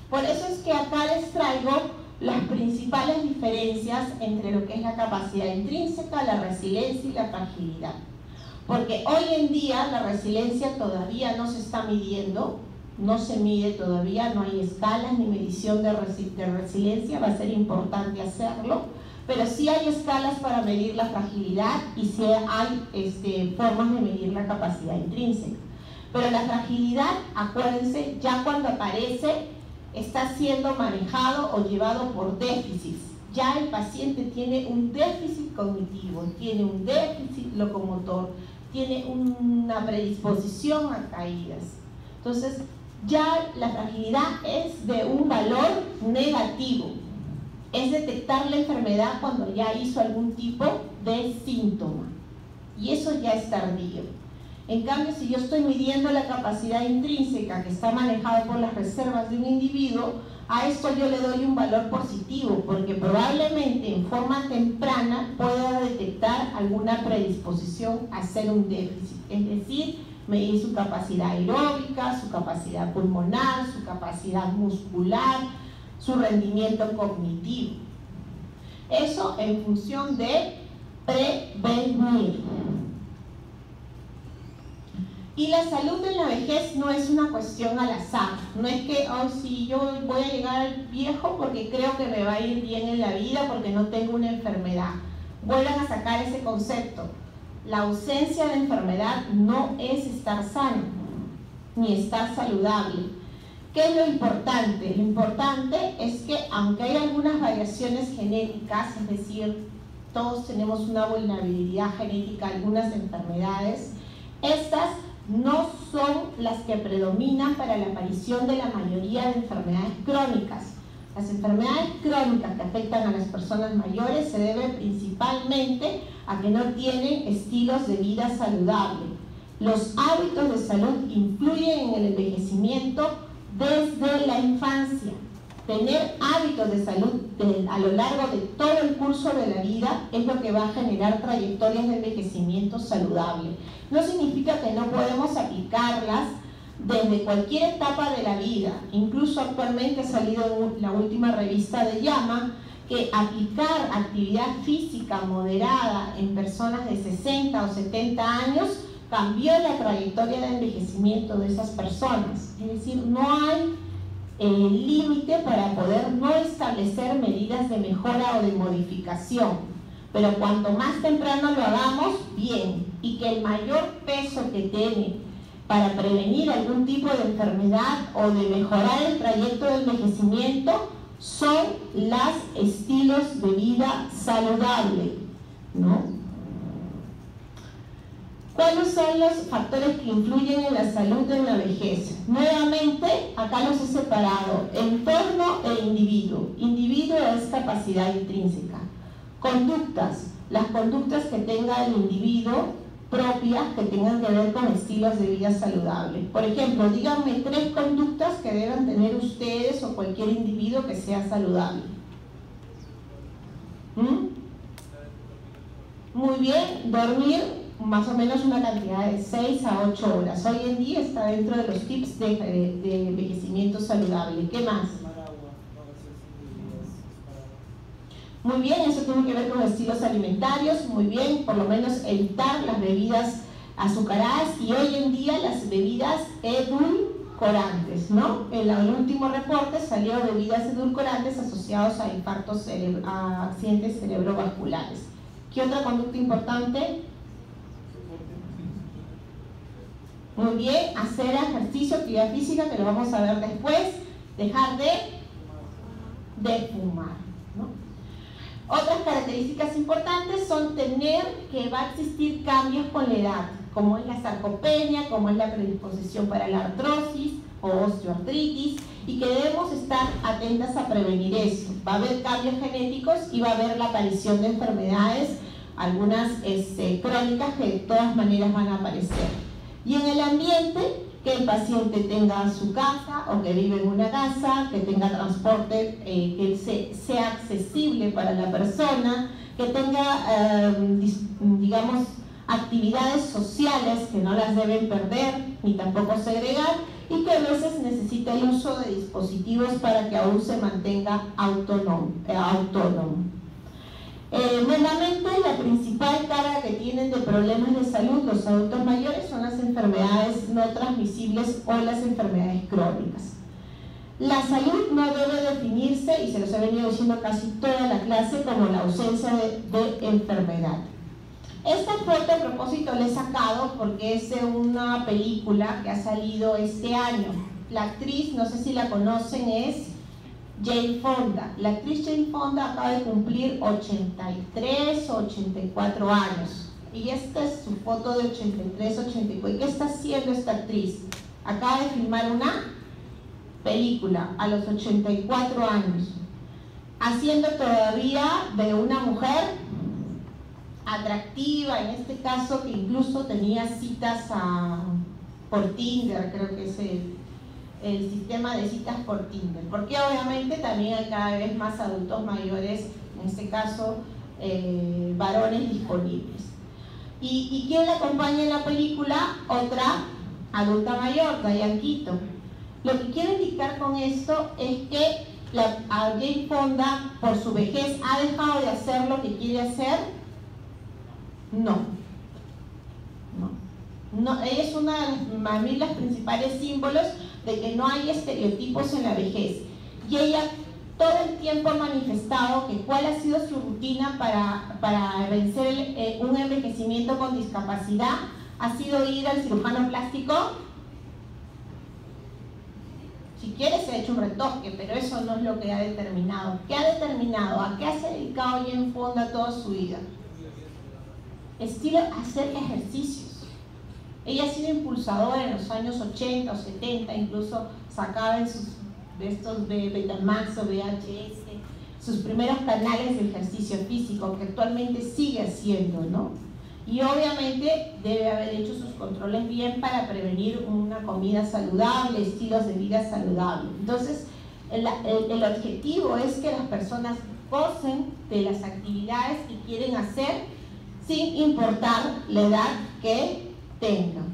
Por eso es que acá les traigo las principales diferencias entre lo que es la capacidad intrínseca, la resiliencia y la fragilidad. Porque hoy en día la resiliencia todavía no se está midiendo, no se mide todavía, no hay escalas ni medición de resiliencia, va a ser importante hacerlo, pero sí hay escalas para medir la fragilidad y sí hay formas de medir la capacidad intrínseca. Pero la fragilidad, acuérdense, ya cuando aparece, está siendo manejado o llevado por déficits. Ya el paciente tiene un déficit cognitivo, tiene un déficit locomotor, tiene una predisposición a caídas. Entonces, ya la fragilidad es de un valor negativo. Es detectar la enfermedad cuando ya hizo algún tipo de síntoma. Y eso ya es tardío. En cambio, si yo estoy midiendo la capacidad intrínseca que está manejada por las reservas de un individuo, a esto yo le doy un valor positivo, porque probablemente en forma temprana pueda detectar alguna predisposición a hacer un déficit. Es decir, medir su capacidad aeróbica, su capacidad pulmonar, su capacidad muscular, su rendimiento cognitivo. Eso en función de prevenir. Y la salud en la vejez no es una cuestión al azar. No es que, oh, sí, yo voy a llegar al viejo porque creo que me va a ir bien en la vida porque no tengo una enfermedad. Vuelvan a sacar ese concepto. La ausencia de enfermedad no es estar sano, ni estar saludable. ¿Qué es lo importante? Lo importante es que aunque hay algunas variaciones genéticas, es decir, todos tenemos una vulnerabilidad genética a algunas enfermedades, estas no son las que predominan para la aparición de la mayoría de enfermedades crónicas. Las enfermedades crónicas que afectan a las personas mayores se deben principalmente a que no tienen estilos de vida saludable. Los hábitos de salud influyen en el envejecimiento desde la infancia. Tener hábitos de salud a lo largo de todo el curso de la vida es lo que va a generar trayectorias de envejecimiento saludable. No significa que no podemos aplicarlas desde cualquier etapa de la vida. Incluso actualmente ha salido en la última revista de JAMA que aplicar actividad física moderada en personas de 60 o 70 años cambió la trayectoria de envejecimiento de esas personas. Es decir, no hay límite para poder no establecer medidas de mejora o de modificación, pero cuanto más temprano lo hagamos, bien, y que el mayor peso que tiene para prevenir algún tipo de enfermedad o de mejorar el trayecto de envejecimiento son los estilos de vida saludable, ¿no? ¿Cuáles son los factores que influyen en la salud en la vejez? Nuevamente, acá los he separado: entorno e individuo. Individuo es capacidad intrínseca. Conductas, las conductas que tenga el individuo propias que tengan que ver con estilos de vida saludables. Por ejemplo, díganme 3 conductas que deban tener ustedes o cualquier individuo que sea saludable. Muy bien, dormir más o menos una cantidad de 6 a 8 horas. Hoy en día está dentro de los tips de envejecimiento saludable. ¿Qué más? Muy bien, eso tiene que ver con estilos alimentarios. Muy bien, por lo menos evitar las bebidas azucaradas, y hoy en día las bebidas edulcorantes, ¿no? El último reporte salió bebidas edulcorantes asociados a infartos, a accidentes cerebrovasculares. ¿Qué otra conducta importante? Muy bien, hacer ejercicio, actividad física, que lo vamos a ver después. Dejar de fumar, ¿no? Otras características importantes son tener que va a existir cambios con la edad, como es la sarcopenia, como es la predisposición para la artrosis o osteoartritis, y que debemos estar atentas a prevenir eso. Va a haber cambios genéticos y va a haber la aparición de enfermedades, algunas crónicas, que de todas maneras van a aparecer. Y en el ambiente, que el paciente tenga su casa o que vive en una casa, que tenga transporte que sea accesible para la persona, que tenga, digamos, actividades sociales que no las deben perder ni tampoco segregar, y que a veces necesita el uso de dispositivos para que aún se mantenga autónomo. Nuevamente, la principal carga que tienen de problemas de salud los adultos mayores son las enfermedades no transmisibles o las enfermedades crónicas. La salud no debe definirse, y se los he venido diciendo casi toda la clase, como la ausencia de enfermedad. Esta foto a propósito la he sacado porque es de una película que ha salido este año. La actriz, no sé si la conocen, es Jane Fonda. La actriz Jane Fonda acaba de cumplir 83 o 84 años. Y esta es su foto de 83, 84. ¿Y qué está haciendo esta actriz? Acaba de filmar una película a los 84 años, haciendo todavía de una mujer atractiva, en este caso, que incluso tenía citas por Tinder, creo que es el sistema de citas por Tinder, porque obviamente también hay cada vez más adultos mayores, en este caso varones disponibles. ¿Y quién la acompaña en la película? Otra adulta mayor, Diane Keaton. Lo que quiero indicar con esto es que a Jane Fonda, por su vejez, ¿ha dejado de hacer lo que quiere hacer? No. Ella es una de las principales símbolos de que no hay estereotipos en la vejez. Y ella todo el tiempo ha manifestado que cuál ha sido su rutina para vencer un envejecimiento con discapacidad ha sido ir al cirujano plástico. Si quiere se ha hecho un retoque, pero eso no es lo que ha determinado. ¿Qué ha determinado? ¿A qué se ha dedicado Jane Fonda toda su vida? Estilo hacer ejercicios. Ella ha sido impulsadora en los años 80 o 70, incluso sacaba en de estos de Betamax o VHS sus primeros canales de ejercicio físico, que actualmente sigue haciendo, ¿no? Y obviamente debe haber hecho sus controles bien para prevenir una comida saludable, estilos de vida saludable. Entonces, el objetivo es que las personas gocen de las actividades que quieren hacer sin importar la edad que tengan.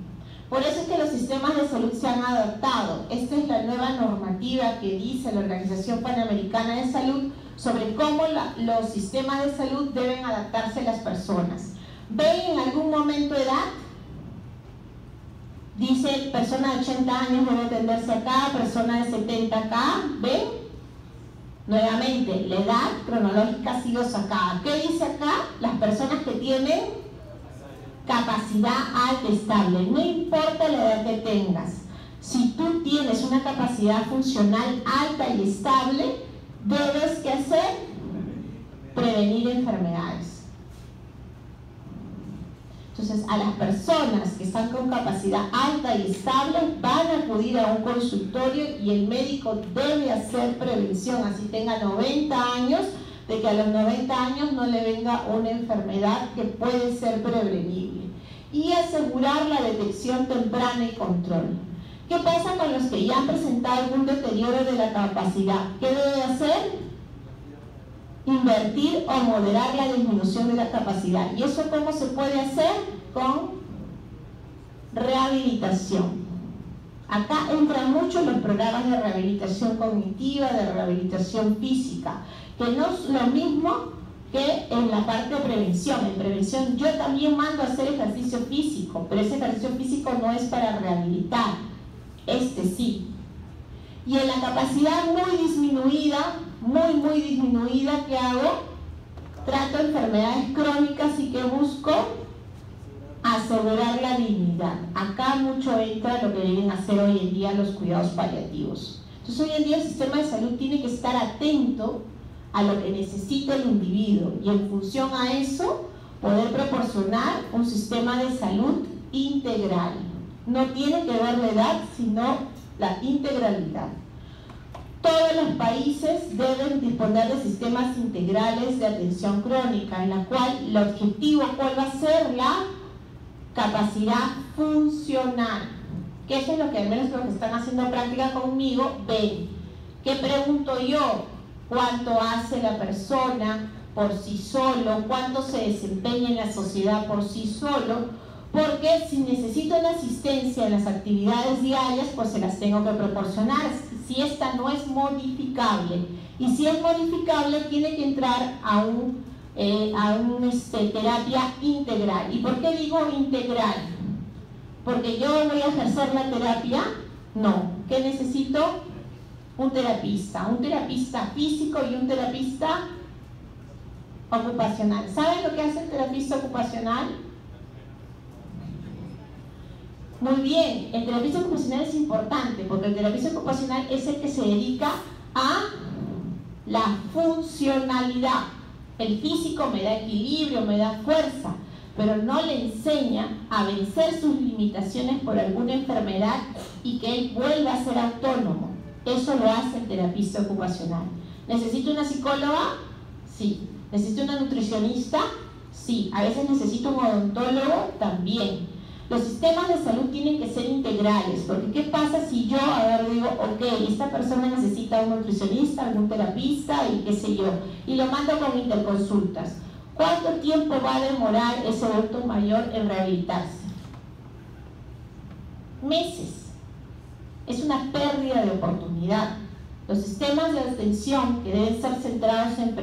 Por eso es que los sistemas de salud se han adaptado. Esta es la nueva normativa que dice la Organización Panamericana de Salud sobre cómo los sistemas de salud deben adaptarse a las personas. ¿Ven en algún momento edad? Dice, persona de 80 años debe atenderse acá, persona de 70 acá. ¿Ven? Nuevamente, la edad cronológica ha sido sacada. ¿Qué dice acá? Las personas que tienen capacidad alta estable. No importa la edad que tengas. Si tú tienes una capacidad funcional alta y estable, debes que hacer prevenir enfermedades. Entonces, a las personas que están con capacidad alta y estable van a acudir a un consultorio y el médico debe hacer prevención, así tenga 90 años, de que a los 90 años no le venga una enfermedad que puede ser prevenible. Y asegurar la detección temprana y control. ¿Qué pasa con los que ya han presentado algún deterioro de la capacidad? ¿Qué debe hacer? Invertir o moderar la disminución de la capacidad. ¿Y eso cómo se puede hacer? Con rehabilitación. Acá entran mucho los programas de rehabilitación cognitiva, de rehabilitación física, que no es lo mismo que en la parte de prevención. En prevención yo también mando a hacer ejercicio físico, pero ese ejercicio físico no es para rehabilitar, este sí. Y en la capacidad muy disminuida, muy disminuida, ¿qué hago? Trato enfermedades crónicas y que busco asegurar la dignidad. Acá mucho entra lo que deben hacer hoy en día los cuidados paliativos. Entonces hoy en día el sistema de salud tiene que estar atento a lo que necesita el individuo y en función a eso poder proporcionar un sistema de salud integral. No tiene que ver la edad, sino la integralidad. Todos los países deben disponer de sistemas integrales de atención crónica, en la cual el objetivo, ¿cuál va a ser? La capacidad funcional. Que eso es lo que al menos los que están haciendo práctica conmigo ven. ¿Qué pregunto yo? ¿Cuánto hace la persona por sí solo? ¿Cuánto se desempeña en la sociedad por sí solo? Porque si necesito una asistencia en las actividades diarias, pues se las tengo que proporcionar. Si esta no es modificable, y si es modificable, tiene que entrar a una terapia integral. ¿Y por qué digo integral? Porque yo voy a ejercer la terapia, no. ¿Qué necesito? Un terapista físico y un terapista ocupacional. ¿Saben lo que hace el terapista ocupacional? Muy bien, el terapista ocupacional es importante porque el terapista ocupacional es el que se dedica a la funcionalidad. El físico me da equilibrio, me da fuerza, pero no le enseña a vencer sus limitaciones por alguna enfermedad y que él vuelva a ser autónomo. Eso lo hace el terapista ocupacional. ¿Necesito una psicóloga? Sí. ¿Necesito una nutricionista? Sí. ¿A veces necesito un odontólogo? También. Los sistemas de salud tienen que ser integrales, porque ¿qué pasa si yo, digo, ok, esta persona necesita un nutricionista, algún terapista y qué sé yo, y lo mando con interconsultas? ¿Cuánto tiempo va a demorar ese adulto mayor en rehabilitarse? Meses. Es una pérdida de oportunidad. Los sistemas de atención que deben ser centrados en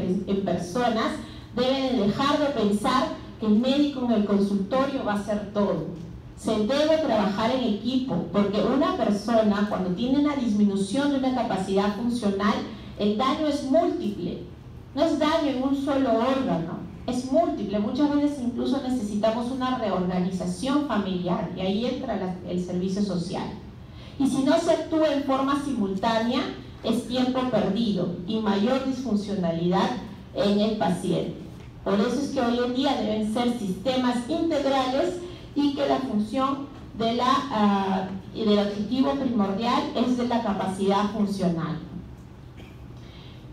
personas deben dejar de pensar que el médico en el consultorio va a hacer todo. Se debe trabajar en equipo, porque una persona cuando tiene una disminución de una capacidad funcional, el daño es múltiple. No es daño en un solo órgano, es múltiple. Muchas veces incluso necesitamos una reorganización familiar y ahí entra el servicio social. Y si no se actúa en forma simultánea, es tiempo perdido y mayor disfuncionalidad en el paciente. Por eso es que hoy en día deben ser sistemas integrales y que la función del objetivo primordial es de la capacidad funcional.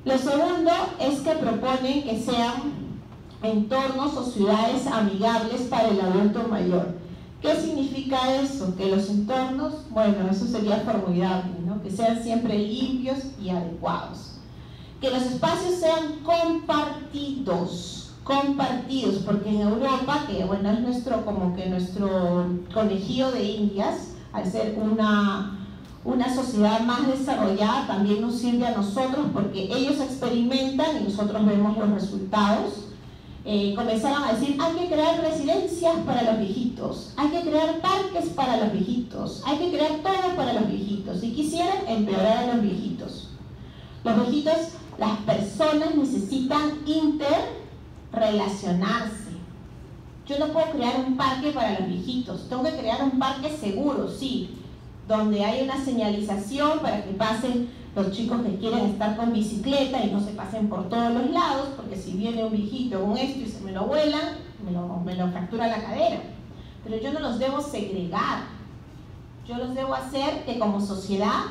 Lo segundo es que proponen que sean entornos o ciudades amigables para el adulto mayor. ¿Qué significa eso? Que los entornos, bueno, eso sería formidable, ¿no? Que sean siempre limpios y adecuados. Que los espacios sean compartidos, porque en Europa, que bueno, es nuestro conejillo de indias, al ser una sociedad más desarrollada, también nos sirve a nosotros porque ellos experimentan y nosotros vemos los resultados. Comenzaron a decir, hay que crear residencias para los viejitos, hay que crear parques para los viejitos, hay que crear todo para los viejitos, y quisieran empeorar a los viejitos. Los viejitos, las personas necesitan interrelacionarse. Yo no puedo crear un parque para los viejitos, tengo que crear un parque seguro, sí, donde hay una señalización para que pasen los chicos que quieren estar con bicicleta y no se pasen por todos los lados, porque si viene un viejito con esto y se me lo vuelan, me lo fractura la cadera. Pero yo no los debo segregar, yo los debo hacer que como sociedad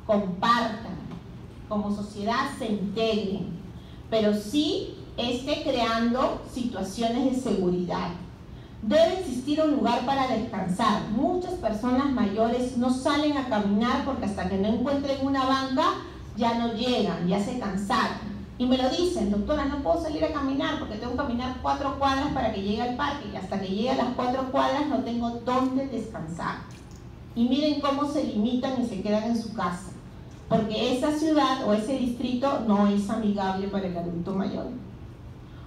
compartan, como sociedad se integren, pero sí creando situaciones de seguridad. Debe existir un lugar para descansar. Muchas personas mayores no salen a caminar porque hasta que no encuentren una banca ya no llegan, ya se cansaron. Y me lo dicen, doctora, no puedo salir a caminar porque tengo que caminar 4 cuadras para que llegue al parque y hasta que llegue a las 4 cuadras no tengo dónde descansar. Y miren cómo se limitan y se quedan en su casa, porque esa ciudad o ese distrito no es amigable para el adulto mayor.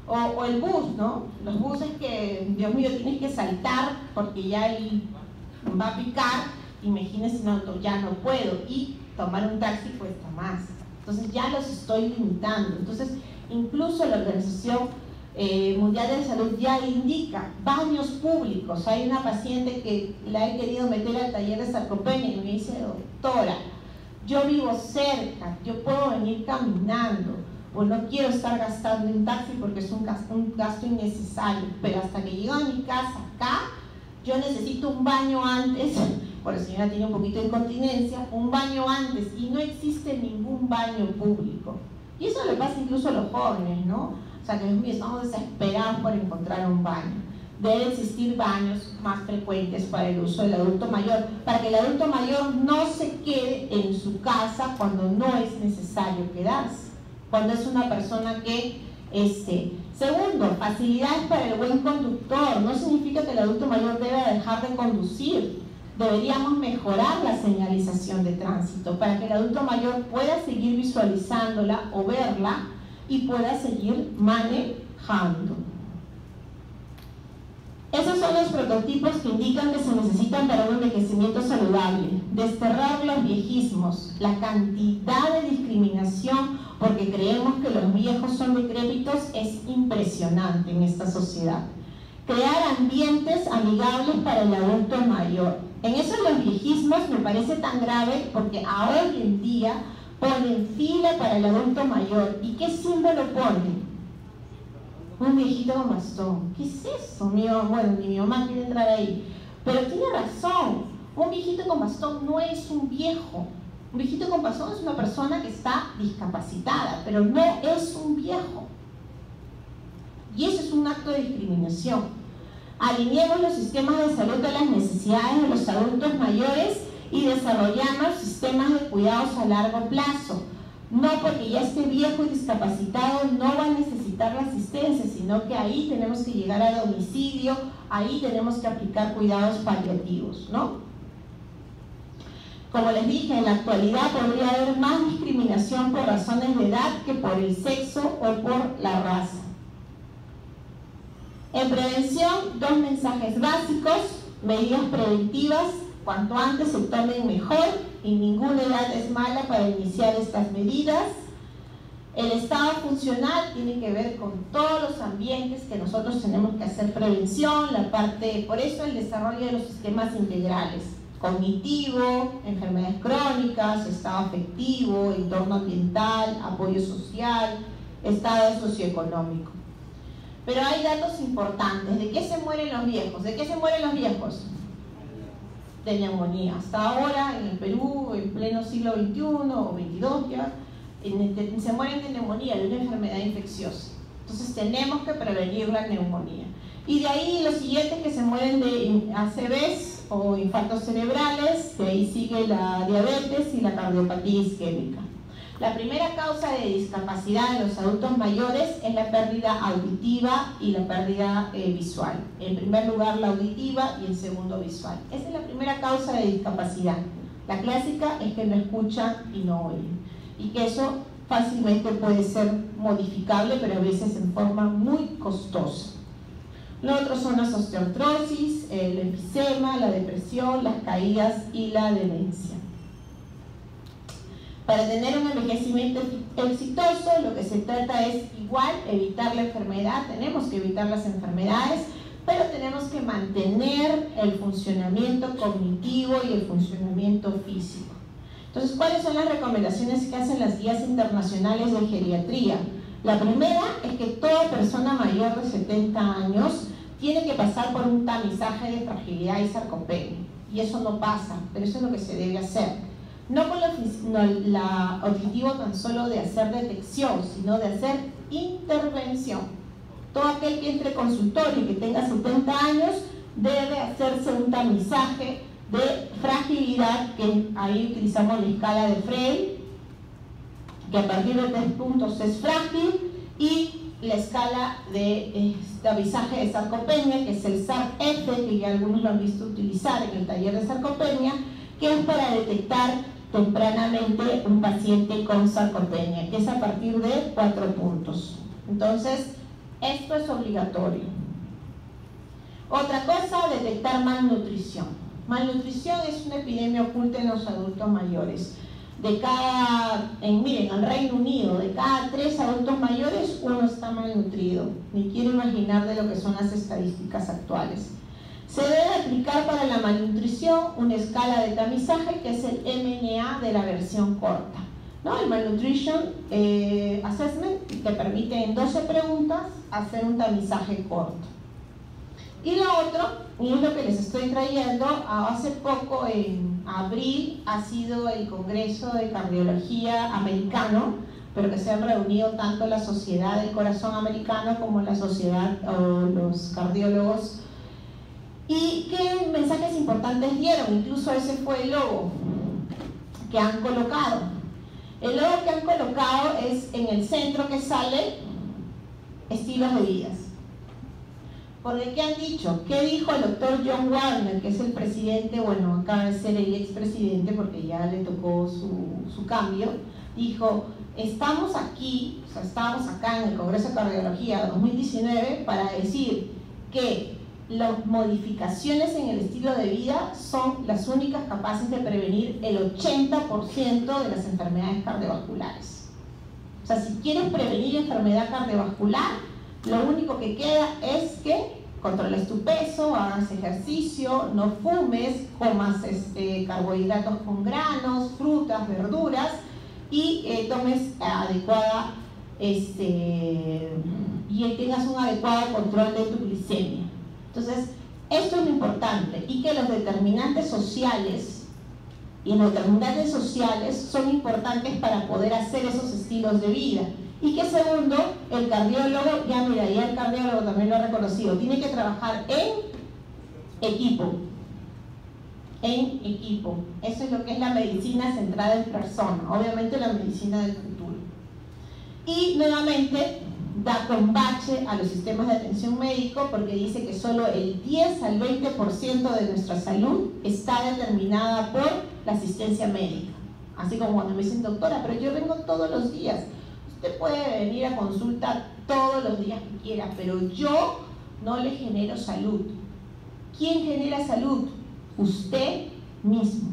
O el bus, ¿no? Los buses que, Dios mío, tienes que saltar porque ya él va a picar imagínense, no, ya no puedo, y tomar un taxi cuesta más. Entonces ya los estoy limitando. Entonces incluso la Organización Mundial de la Salud ya indica baños públicos. Hay una paciente que la he querido meter al taller de sarcopenia y me dice, doctora, yo vivo cerca, yo puedo venir caminando, o no quiero estar gastando en taxi porque es un gasto innecesario, pero hasta que llego a mi casa acá, yo necesito un baño antes, porque la señora tiene un poquito de incontinencia, un baño antes, y no existe ningún baño público. Y eso le pasa incluso a los jóvenes, ¿no? O sea, que Dios mío, estamos desesperados por encontrar un baño. Deben existir baños más frecuentes para el uso del adulto mayor, para que el adulto mayor no se quede en su casa cuando no es necesario quedarse, cuando es una persona que Segundo, facilidades para el buen conductor. No significa que el adulto mayor deba dejar de conducir. Deberíamos mejorar la señalización de tránsito para que el adulto mayor pueda seguir visualizándola o verla y pueda seguir manejando. Esos son los prototipos que indican que se necesitan para un envejecimiento saludable. Desterrar los viejismos, la cantidad de discriminación porque creemos que los viejos son decrépitos es impresionante en esta sociedad. Crear ambientes amigables para el adulto mayor. En eso los viejismos me parece tan grave porque hoy en día ponen fila para el adulto mayor. ¿Y qué símbolo ponen? Un viejito con bastón. ¿Qué es eso? Bueno, ni mi mamá quiere entrar ahí. Pero tiene razón. Un viejito con bastón no es un viejo. Un viejito con bastón es una persona que está discapacitada, pero no es un viejo. Y eso es un acto de discriminación. Alineemos los sistemas de salud a las necesidades de los adultos mayores y desarrollamos sistemas de cuidados a largo plazo. No porque ya esté viejo y discapacitado no va a necesitar la asistencia, sino que ahí tenemos que llegar a domicilio, ahí tenemos que aplicar cuidados paliativos, ¿no? Como les dije, en la actualidad podría haber más discriminación por razones de edad que por el sexo o por la raza. En prevención, 2 mensajes básicos: medidas preventivas, cuanto antes se tomen mejor y ninguna edad es mala para iniciar estas medidas. El estado funcional tiene que ver con todos los ambientes que nosotros tenemos que hacer prevención, por eso el desarrollo de los sistemas integrales: cognitivo, enfermedades crónicas, estado afectivo, entorno ambiental, apoyo social, estado socioeconómico. Pero hay datos importantes. ¿De qué se mueren los viejos? ¿De qué se mueren los viejos? De neumonía. Hasta ahora en el Perú, en pleno siglo XXI o XXII ya, se mueren de neumonía, de una enfermedad infecciosa. Entonces tenemos que prevenir la neumonía. Y de ahí los siguientes que se mueren de ACVs o infartos cerebrales, de ahí sigue la diabetes y la cardiopatía isquémica. La primera causa de discapacidad de los adultos mayores es la pérdida auditiva y la pérdida visual. En primer lugar la auditiva y en segundo visual. Esa es la primera causa de discapacidad. La clásica es que no escuchan y no oyen. Y que eso fácilmente puede ser modificable, pero a veces en forma muy costosa. Lo otro son las osteoartrosis, el enfisema, la depresión, las caídas y la demencia. Para tener un envejecimiento exitoso, lo que se trata es igual evitar la enfermedad. Tenemos que evitar las enfermedades, pero tenemos que mantener el funcionamiento cognitivo y el funcionamiento físico. Entonces, ¿cuáles son las recomendaciones que hacen las guías internacionales de geriatría? La primera es que toda persona mayor de 70 años tiene que pasar por un tamizaje de fragilidad y sarcopenia. Y eso no pasa, pero eso es lo que se debe hacer. No con el objetivo tan solo de hacer detección, sino de hacer intervención. Todo aquel que entre consultorio y que tenga 70 años debe hacerse un tamizaje de fragilidad, que ahí utilizamos la escala de Frey, que a partir de 3 puntos es frágil, y la escala de tamizaje de sarcopenia, que es el SARC-F, que ya algunos lo han visto utilizar en el taller de sarcopenia, que es para detectar tempranamente un paciente con sarcopenia, que es a partir de 4 puntos. Entonces, esto es obligatorio. Otra cosa, detectar malnutrición. Malnutrición es una epidemia oculta en los adultos mayores. Miren, en el Reino Unido, de cada 3 adultos mayores, 1 está malnutrido. Ni quiero imaginar de lo que son las estadísticas actuales. Se debe aplicar para la malnutrición una escala de tamizaje que es el MNA de la versión corta, ¿no? El Malnutrition Assessment, que permite en 12 preguntas hacer un tamizaje corto. Y lo otro, y es lo que les estoy trayendo, hace poco en abril ha sido el Congreso de Cardiología americano, pero que se han reunido tanto la Sociedad del Corazón Americano como la Sociedad o los cardiólogos. ¿Y qué mensajes importantes dieron? Incluso ese fue el logo que han colocado. El logo que han colocado es en el centro que sale estilos de vidas. Porque ¿qué han dicho? ¿Qué dijo el doctor John Warner, que es el presidente, bueno, acaba de ser el expresidente porque ya le tocó su cambio? Dijo, estamos aquí, o sea, estábamos acá en el Congreso de Cardiología 2019 para decir que las modificaciones en el estilo de vida son las únicas capaces de prevenir el 80% de las enfermedades cardiovasculares. O sea, si quieres prevenir enfermedad cardiovascular, lo único que queda es que controles tu peso, hagas ejercicio, no fumes, comas carbohidratos con granos, frutas, verduras y tomes adecuada y tengas un adecuado control de tu glicemia. Entonces, esto es lo importante, y que los determinantes sociales son importantes para poder hacer esos estilos de vida. Y que segundo, el cardiólogo, ya el cardiólogo también lo ha reconocido, tiene que trabajar en equipo. Eso es lo que es la medicina centrada en persona, obviamente la medicina del futuro. Y nuevamente da combate a los sistemas de atención médico porque dice que solo el 10 al 20% de nuestra salud está determinada por la asistencia médica. Así como cuando me dicen, doctora, pero yo vengo todos los días. Usted puede venir a consulta todos los días que quiera, pero yo no le genero salud. ¿Quién genera salud? Usted mismo.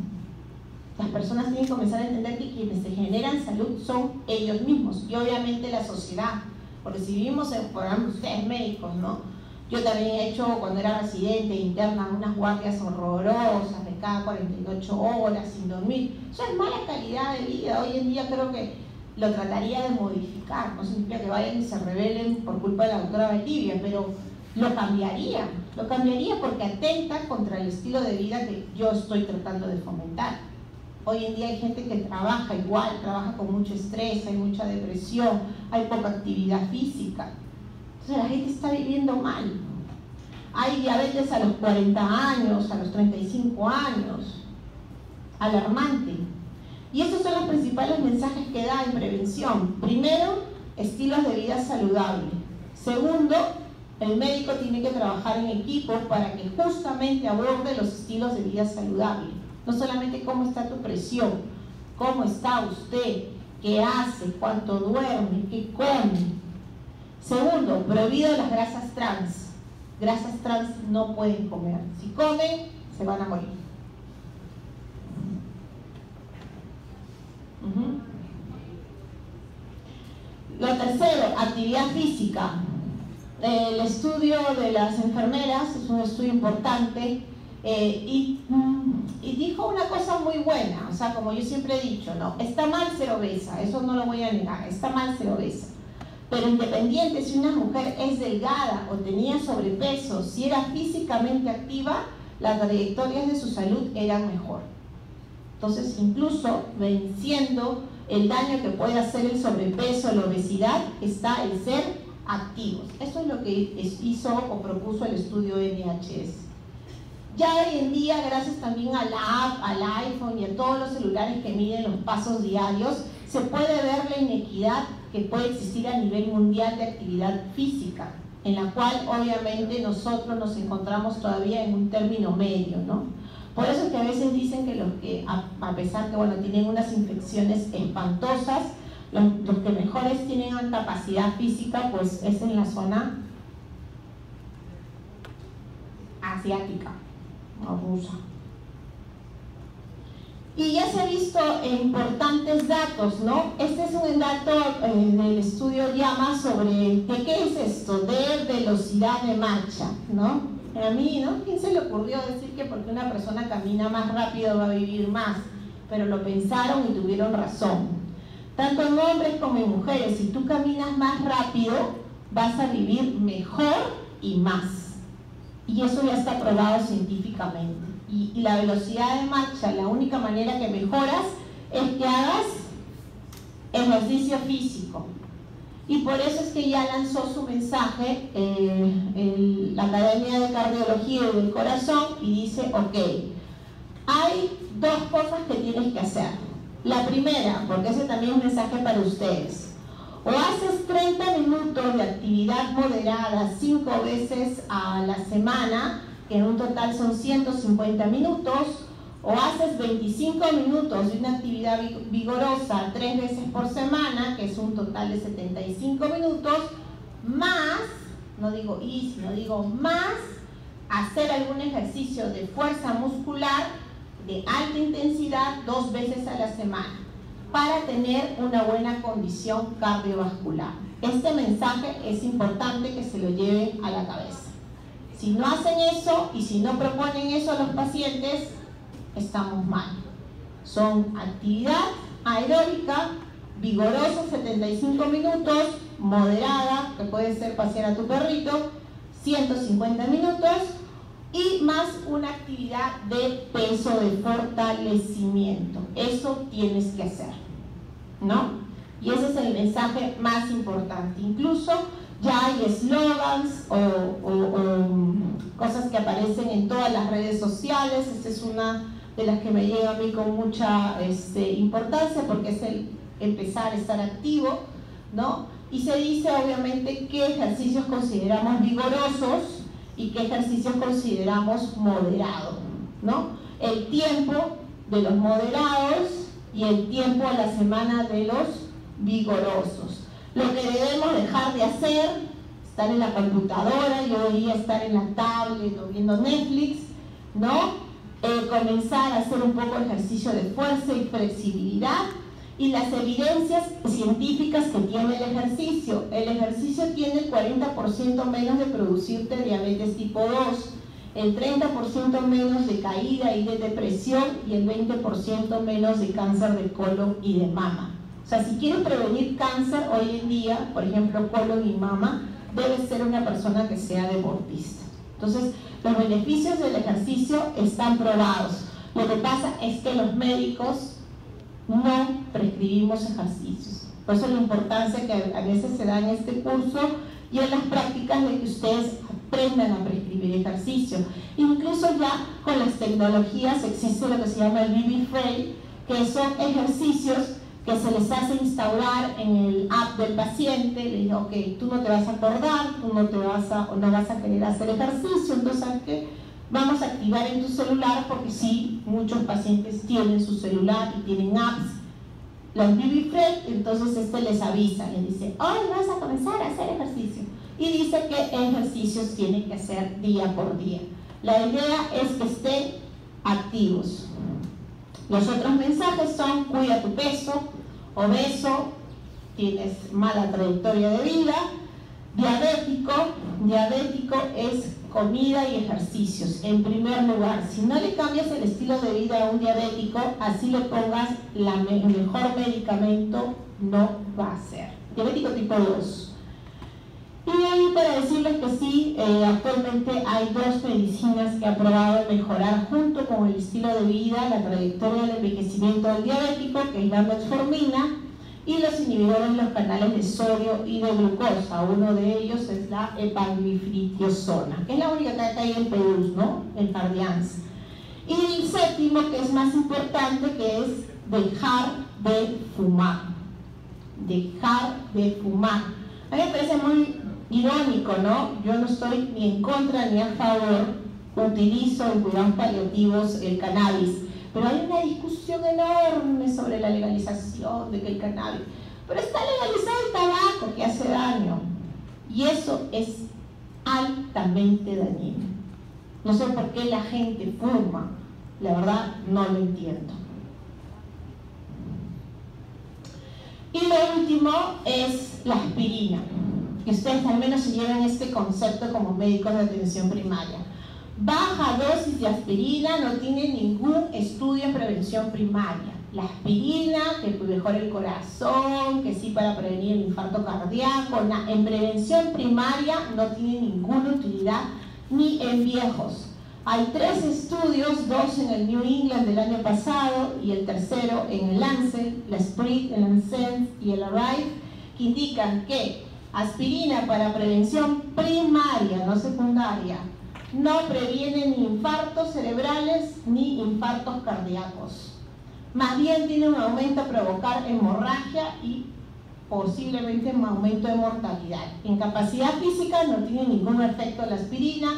Las personas tienen que comenzar a entender que quienes se generan salud son ellos mismos y obviamente la sociedad. Porque si vivimos, por ejemplo, ustedes médicos, ¿no? Yo también he hecho, cuando era residente interna, unas guardias horrorosas de cada 48 horas sin dormir. Eso es mala calidad de vida. Hoy en día creo que lo trataría de modificar, no significa que vayan y se rebelen por culpa de la doctora Valdivia, pero lo cambiaría porque atenta contra el estilo de vida que yo estoy tratando de fomentar. Hoy en día hay gente que trabaja igual, trabaja con mucho estrés, hay mucha depresión, hay poca actividad física. Entonces la gente está viviendo mal. Hay diabetes a los 40 años, a los 35 años. Alarmante. Y esos son los principales mensajes que da en prevención. Primero, estilos de vida saludable. Segundo, el médico tiene que trabajar en equipo para que justamente aborde los estilos de vida saludable. No solamente cómo está tu presión, cómo está usted, qué hace, cuánto duerme, qué come. Segundo, prohibido las grasas trans. Grasas trans no pueden comer. Si comen, se van a morir. Lo tercero, actividad física. El estudio de las enfermeras es un estudio importante y dijo una cosa muy buena, o sea, como yo siempre he dicho, ¿no? Está mal ser obesa, eso no lo voy a negar, está mal ser obesa. Pero independiente si una mujer es delgada o tenía sobrepeso, si era físicamente activa, las trayectorias de su salud eran mejor. Entonces, incluso venciendo el daño que puede hacer el sobrepeso, la obesidad, está el ser activos. Eso es lo que hizo o propuso el estudio NHS. Ya hoy en día, gracias también a la app, al iPhone y a todos los celulares que miden los pasos diarios, se puede ver la inequidad que puede existir a nivel mundial de actividad física, en la cual obviamente nosotros nos encontramos todavía en un término medio, ¿no? Por eso es que a veces dicen que los que, a pesar que bueno, tienen unas infecciones espantosas, los que mejores tienen capacidad física, pues es en la zona asiática o rusa. Y ya se ha visto importantes datos, ¿no? Este es un dato del estudio JAMA sobre de qué es esto, de velocidad de marcha, ¿no? A mí, ¿no? ¿Quién se le ocurrió decir que porque una persona camina más rápido va a vivir más? Pero lo pensaron y tuvieron razón. Tanto en hombres como en mujeres, si tú caminas más rápido, vas a vivir mejor y más. Y eso ya está probado científicamente. Y la velocidad de marcha, la única manera que mejoras es que hagas ejercicio físico. Y por eso es que ya lanzó su mensaje la Academia de Cardiología y del Corazón y dice, ok, hay dos cosas que tienes que hacer. La primera, porque ese también es un mensaje para ustedes, o haces 30 minutos de actividad moderada 5 veces a la semana, que en un total son 150 minutos, o haces 25 minutos de una actividad vigorosa 3 veces por semana, que es un total de 75 minutos, más, no digo y, sino digo más, hacer algún ejercicio de fuerza muscular de alta intensidad 2 veces a la semana, para tener una buena condición cardiovascular. Este mensaje es importante que se lo lleven a la cabeza. Si no hacen eso y si no proponen eso a los pacientes, estamos mal. Son actividad aeróbica, vigorosa 75 minutos, moderada, que puede ser pasear a tu perrito, 150 minutos, y más una actividad de peso, de fortalecimiento. Eso tienes que hacer, ¿no? Y ese es el mensaje más importante. Incluso ya hay eslogans o cosas que aparecen en todas las redes sociales. Esta es una de las que me llega a mí con mucha importancia, porque es el empezar a estar activo, ¿no? Y se dice obviamente qué ejercicios consideramos vigorosos y qué ejercicios consideramos moderados, ¿no? El tiempo de los moderados y el tiempo a la semana de los vigorosos. Lo que debemos dejar de hacer, estar en la computadora, yo debería estar en la tablet o viendo Netflix, ¿no? Comenzar a hacer un poco de ejercicio de fuerza y flexibilidad, y las evidencias científicas que tiene el ejercicio. El ejercicio tiene el 40% menos de producirte diabetes tipo 2, el 30% menos de caída y de depresión, y el 20% menos de cáncer de colon y de mama. O sea, si quieres prevenir cáncer hoy en día, por ejemplo, colon y mama, debe ser una persona que sea deportista. Entonces, los beneficios del ejercicio están probados. Lo que pasa es que los médicos no prescribimos ejercicios. Por eso la importancia que a veces se da en este curso y en las prácticas de que ustedes aprendan a prescribir ejercicio. Incluso ya con las tecnologías existe lo que se llama el BB-Frame, que son ejercicios que se les hace instaurar en el app del paciente. Le digo, ok, tú no te vas a acordar, tú no vas a querer hacer ejercicio, entonces ¿sabes qué? Vamos a activar en tu celular, porque sí, muchos pacientes tienen su celular y tienen apps, los BB-Frame, entonces les avisa, les dice, hoy vas a comenzar a hacer ejercicio, y dice qué ejercicios tienen que hacer día por día. La idea es que estén activos. Los otros mensajes son: cuida tu peso, obeso, tienes mala trayectoria de vida. Diabético es comida y ejercicios. En primer lugar, si no le cambias el estilo de vida a un diabético, así le pongas el mejor medicamento, no va a ser. Diabético tipo 2. Y ahí para decirles que sí, actualmente hay 2 medicinas que ha probado mejorar junto con el estilo de vida la trayectoria del envejecimiento del diabético, que es la metformina y los inhibidores de los canales de sodio y de glucosa. Uno de ellos es la epagliflozina, que es la única que hay en Perú, ¿no? El Jardiance. Y el séptimo, que es más importante, que es dejar de fumar. Dejar de fumar. A mí me parece muy irónico, ¿no? Yo no estoy ni en contra ni a favor, utilizo en cuidados paliativos el cannabis, pero hay una discusión enorme sobre la legalización de que el cannabis, pero está legalizado el tabaco, que hace daño, y eso es altamente dañino. No sé por qué la gente fuma, la verdad no lo entiendo. Y lo último es la aspirina, que ustedes al menos se lleven este concepto como médicos de atención primaria. Baja dosis de aspirina no tiene ningún estudio en prevención primaria. La aspirina, que mejora el corazón, que sí para prevenir el infarto cardíaco, en prevención primaria no tiene ninguna utilidad ni en viejos. Hay 3 estudios, 2 en el New England del año pasado y el tercero en el Lancet, la Spread, el Lancet y el Arrive, que indican que aspirina para prevención primaria, no secundaria, no previene ni infartos cerebrales ni infartos cardíacos. Más bien tiene un aumento a provocar hemorragia y posiblemente un aumento de mortalidad. En capacidad física no tiene ningún efecto la aspirina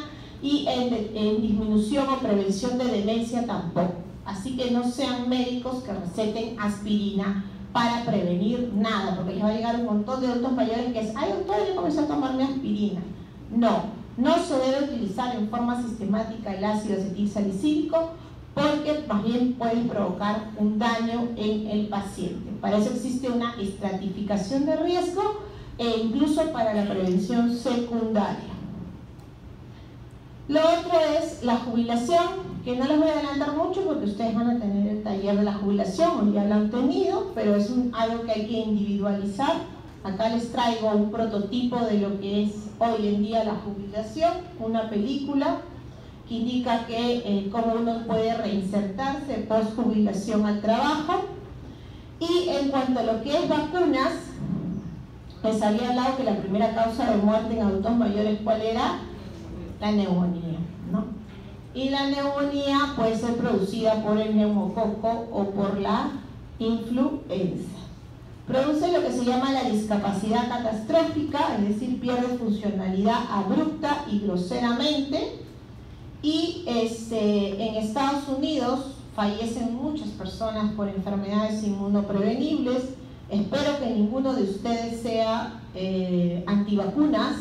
y en disminución o prevención de demencia tampoco. Así que no sean médicos que receten aspirina para prevenir nada, porque les va a llegar un montón de adultos mayores que es, ay doctor, yo comencé a tomarme aspirina. No se debe utilizar en forma sistemática el ácido acetilsalicílico porque más bien puede provocar un daño en el paciente. Para eso existe una estratificación de riesgo e incluso para la prevención secundaria. Lo otro es la jubilación, que no les voy a adelantar mucho porque ustedes van a tener el taller de la jubilación, o ya lo han tenido, pero es algo que hay que individualizar. Acá les traigo un prototipo de lo que es hoy en día la jubilación, una película que indica que cómo uno puede reinsertarse post jubilación al trabajo. Y en cuanto a lo que es vacunas, pues había hablado que la primera causa de muerte en adultos mayores, ¿cuál era? La neumonía, ¿no? Y la neumonía puede ser producida por el neumococo o por la influenza. Produce lo que se llama la discapacidad catastrófica, es decir, pierde funcionalidad abrupta y groseramente. Y en Estados Unidos fallecen muchas personas por enfermedades inmunoprevenibles. Espero que ninguno de ustedes sea antivacunas,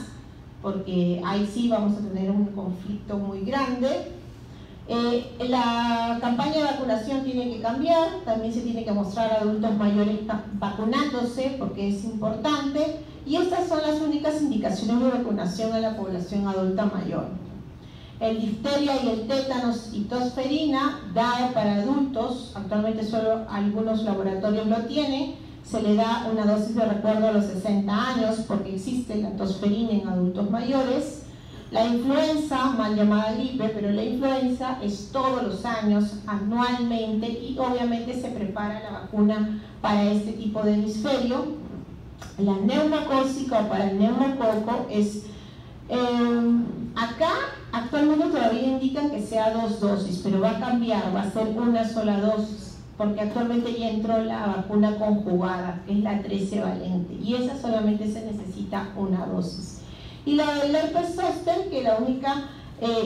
porque ahí sí vamos a tener un conflicto muy grande. La campaña de vacunación tiene que cambiar, también se tiene que mostrar a adultos mayores vacunándose porque es importante, y estas son las únicas indicaciones de vacunación a la población adulta mayor. El difteria y el tétanos y tosferina, dado para adultos, actualmente solo algunos laboratorios lo tienen, se le da una dosis de recuerdo a los 60 años porque existe la tosferina en adultos mayores. La influenza, mal llamada gripe, pero la influenza es todos los años, anualmente, y obviamente se prepara la vacuna para este tipo de hemisferio. La neumocócica o para el neumococo es, acá actualmente todavía indican que sea 2 dosis, pero va a cambiar, va a ser una sola dosis, porque actualmente ya entró la vacuna conjugada, que es la 13 valente, y esa solamente se necesita una dosis. Y la del herpes zóster, que la única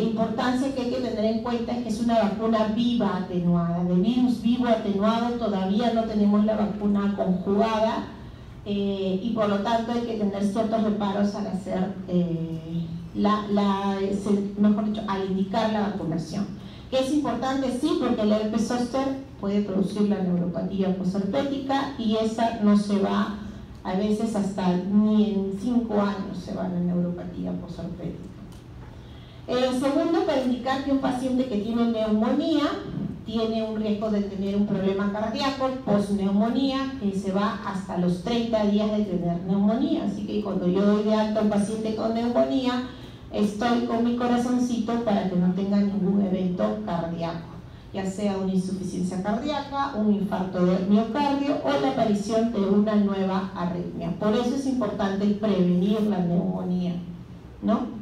importancia que hay que tener en cuenta es que es una vacuna viva atenuada. De virus vivo atenuado todavía no tenemos la vacuna conjugada, y por lo tanto hay que tener ciertos reparos al hacer, mejor dicho, al indicar la vacunación. Que es importante, sí, porque el herpes zóster puede producir la neuropatía posherpética y esa no se va, a veces hasta ni en 5 años se va la neuropatía posherpética. Segundo, para indicar que un paciente que tiene neumonía tiene un riesgo de tener un problema cardíaco post-neumonía, que se va hasta los 30 días de tener neumonía. Así que cuando yo doy de alta a un paciente con neumonía, estoy con mi corazoncito para que no tenga ningún evento cardíaco, ya sea una insuficiencia cardíaca, un infarto del miocardio o la aparición de una nueva arritmia. Por eso es importante prevenir la neumonía, ¿no?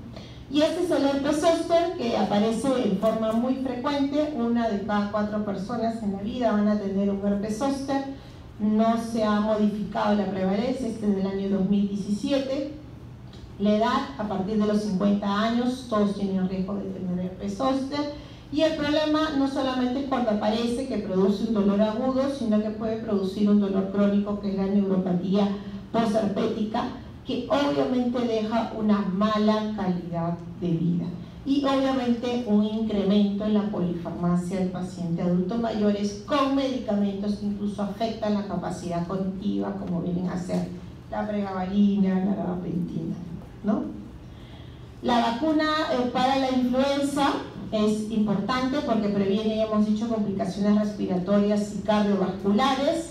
Y este es el herpes zóster, que aparece en forma muy frecuente. 1 de cada 4 personas en la vida van a tener un herpes zóster. No se ha modificado la prevalencia, este es del año 2017. La edad, a partir de los 50 años, todos tienen riesgo de tener herpes zóster. Y el problema no solamente es cuando aparece, que produce un dolor agudo, sino que puede producir un dolor crónico, que es la neuropatía posherpética, que obviamente deja una mala calidad de vida. y obviamente un incremento en la polifarmacia del paciente adulto mayores con medicamentos que incluso afectan la capacidad cognitiva, como vienen a ser la pregabalina, la gabapentina, ¿no? La vacuna para la influenza es importante porque previene, ya hemos dicho, complicaciones respiratorias y cardiovasculares.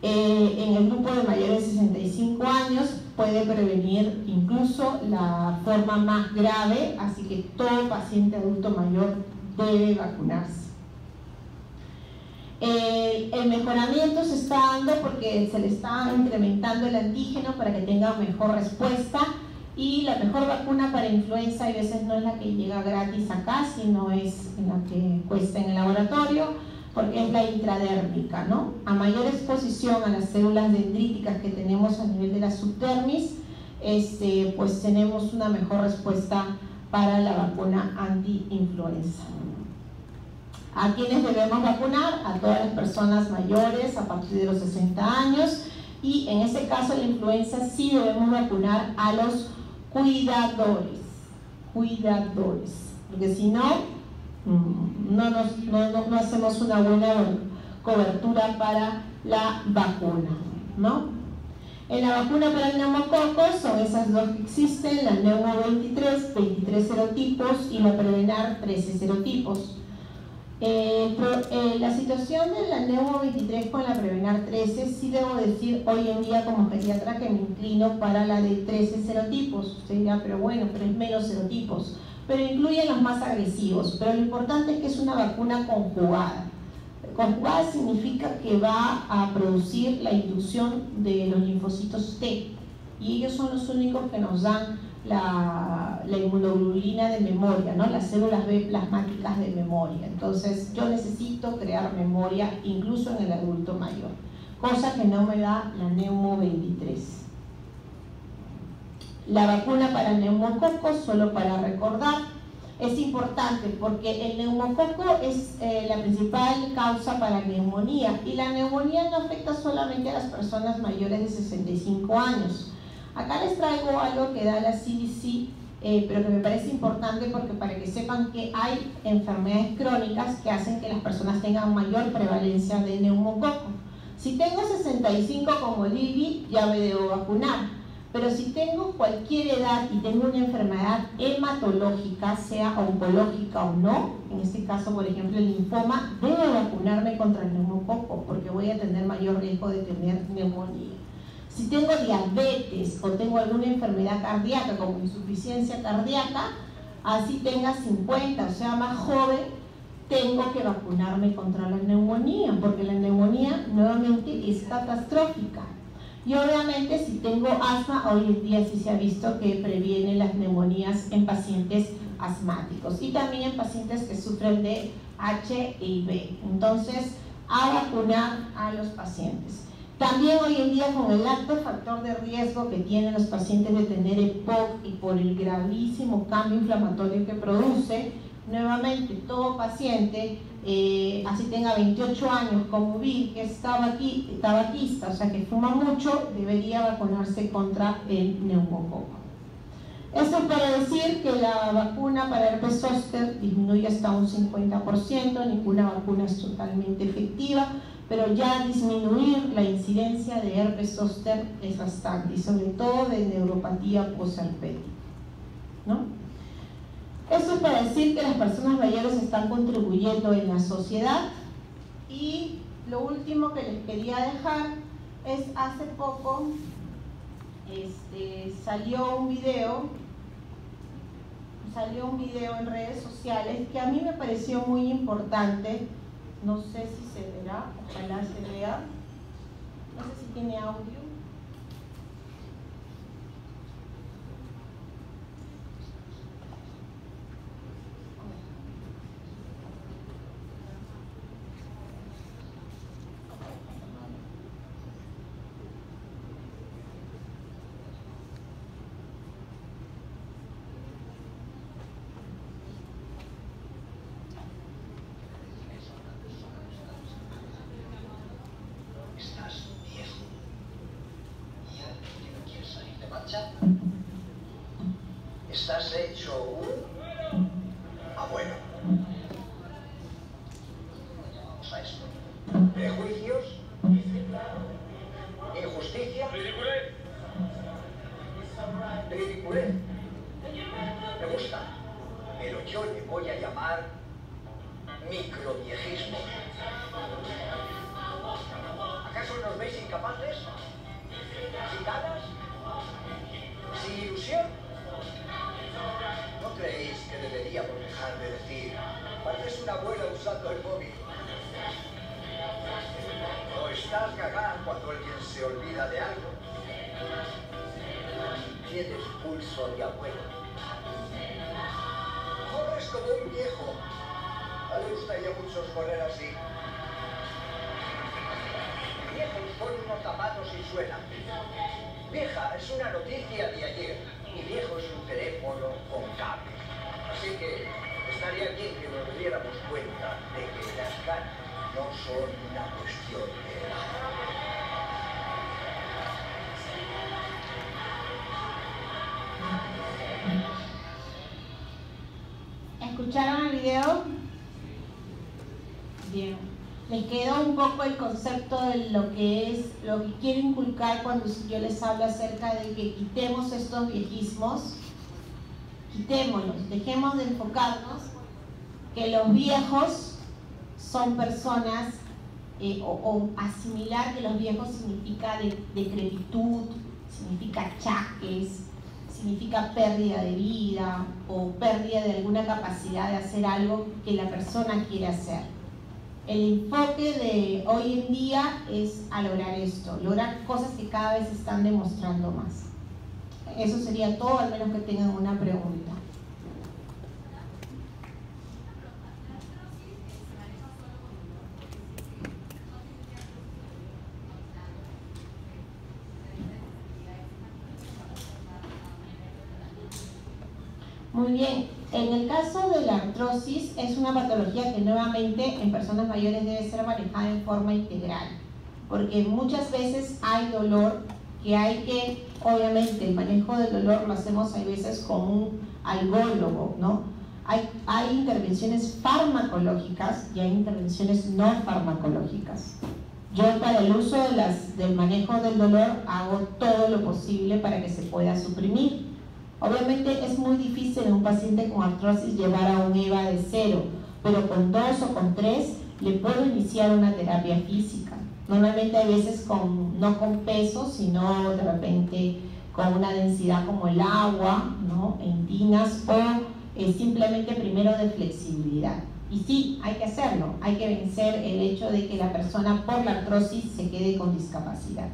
En el grupo de mayores de 65 años puede prevenir incluso la forma más grave, así que todo paciente adulto mayor debe vacunarse. El mejoramiento se está dando porque se le está incrementando el antígeno para que tenga mejor respuesta, y la mejor vacuna para influenza a veces no es la que llega gratis acá, sino es la que cuesta en el laboratorio, porque es la intradérmica, ¿no? A mayor exposición a las células dendríticas que tenemos a nivel de la subdermis, pues tenemos una mejor respuesta para la vacuna anti-influenza. ¿A quiénes debemos vacunar? A todas las personas mayores a partir de los 60 años, y en este caso la influenza sí debemos vacunar a los cuidadores, porque si no, no hacemos una buena cobertura para la vacuna, ¿no? En la vacuna para el neumococo son esas dos que existen, la Neumo 23 serotipos y la Prevenar 13 serotipos. La situación de la Neumo 23 con la Prevenar 13, sí debo decir hoy en día como pediatra que me inclino para la de 13 serotipos. Usted dirá, pero bueno, pero es menos serotipos, pero incluye los más agresivos. Pero lo importante es que es una vacuna conjugada. Conjugada significa que va a producir la inducción de los linfocitos T, y ellos son los únicos que nos dan la inmunoglobulina de memoria, ¿no? Las células B plasmáticas de memoria. Entonces yo necesito crear memoria incluso en el adulto mayor, cosa que no me da la Neumo 23. La vacuna para neumococo, solo para recordar, es importante porque el neumococo es la principal causa para neumonía, y la neumonía no afecta solamente a las personas mayores de 65 años. Acá les traigo algo que da la CDC, pero que me parece importante porque para que sepan que hay enfermedades crónicas que hacen que las personas tengan mayor prevalencia de neumococo. Si tengo 65 como Lili, ya me debo vacunar, pero si tengo cualquier edad y tengo una enfermedad hematológica, sea oncológica o no, en este caso por ejemplo el linfoma, debo vacunarme contra el neumococo porque voy a tener mayor riesgo de tener neumonía. Si tengo diabetes o tengo alguna enfermedad cardíaca como insuficiencia cardíaca, así tenga 50 o sea más joven, tengo que vacunarme contra la neumonía, porque la neumonía nuevamente es catastrófica. Y obviamente si tengo asma, hoy en día sí se ha visto que previene las neumonías en pacientes asmáticos y también en pacientes que sufren de HIV. Entonces, a vacunar a los pacientes. También hoy en día, con el alto factor de riesgo que tienen los pacientes de tener EPOC y por el gravísimo cambio inflamatorio que produce, nuevamente todo paciente, así tenga 28 años como Bill, que es tabaquista, o sea que fuma mucho, debería vacunarse contra el neumococo. Esto es para decir que la vacuna para herpes zóster disminuye hasta un 50%, ninguna vacuna es totalmente efectiva, pero ya disminuir la incidencia de herpes zóster es bastante, y sobre todo de neuropatía posherpética, ¿no? Esto es para decir que las personas mayores están contribuyendo en la sociedad. Y lo último que les quería dejar es, hace poco salió un video en redes sociales que a mí me pareció muy importante. No sé si se verá, ojalá se vea. No sé si tiene audio. Estás hecho un a llamar microviejismo. ¿Acaso nos veis incapaces? ¿Sin ganas? ¿Sin ilusión? ¿No creéis que deberíamos dejar de decir pareces una abuela usando el móvil? ¿O estás gaga cuando alguien se olvida de algo? Tienes pulso de abuelo. Corres como un viejo. A él le gustaría mucho correr así. Viejos con unos zapatos y suenan. Vieja es una noticia de ayer y viejo es un teléfono con cables. Así que estaría bien que nos diéramos cuenta de que las ganas no son una cuestión de edad. ¿Escucharon el video? Bien. Les quedó un poco el concepto de lo que quiero inculcar cuando yo les hablo acerca de que quitemos estos viejismos, quitémoslos, dejemos de enfocarnos que los viejos son personas o asimilar que los viejos significa decrepitud, significa achaques, significa pérdida de vida o pérdida de alguna capacidad de hacer algo que la persona quiere hacer. El enfoque de hoy en día es a lograr esto, lograr cosas que cada vez se están demostrando más. Eso sería todo, al menos que tengan una pregunta. Muy bien, en el caso de la artrosis es una patología que nuevamente en personas mayores debe ser manejada en forma integral, porque muchas veces hay dolor que hay que, obviamente el manejo del dolor lo hacemos a veces con un algólogo, ¿no? Hay intervenciones farmacológicas y hay intervenciones no farmacológicas. Yo para el uso del manejo del dolor hago todo lo posible para que se pueda suprimir. Obviamente es muy difícil en un paciente con artrosis llevar a un EVA de 0, pero con 2 o con 3 le puedo iniciar una terapia física. Normalmente hay veces no con peso, sino de repente con una densidad como el agua, ¿no? En tinas o simplemente primero de flexibilidad. Y sí, hay que hacerlo, hay que vencer el hecho de que la persona por la artrosis se quede con discapacidad,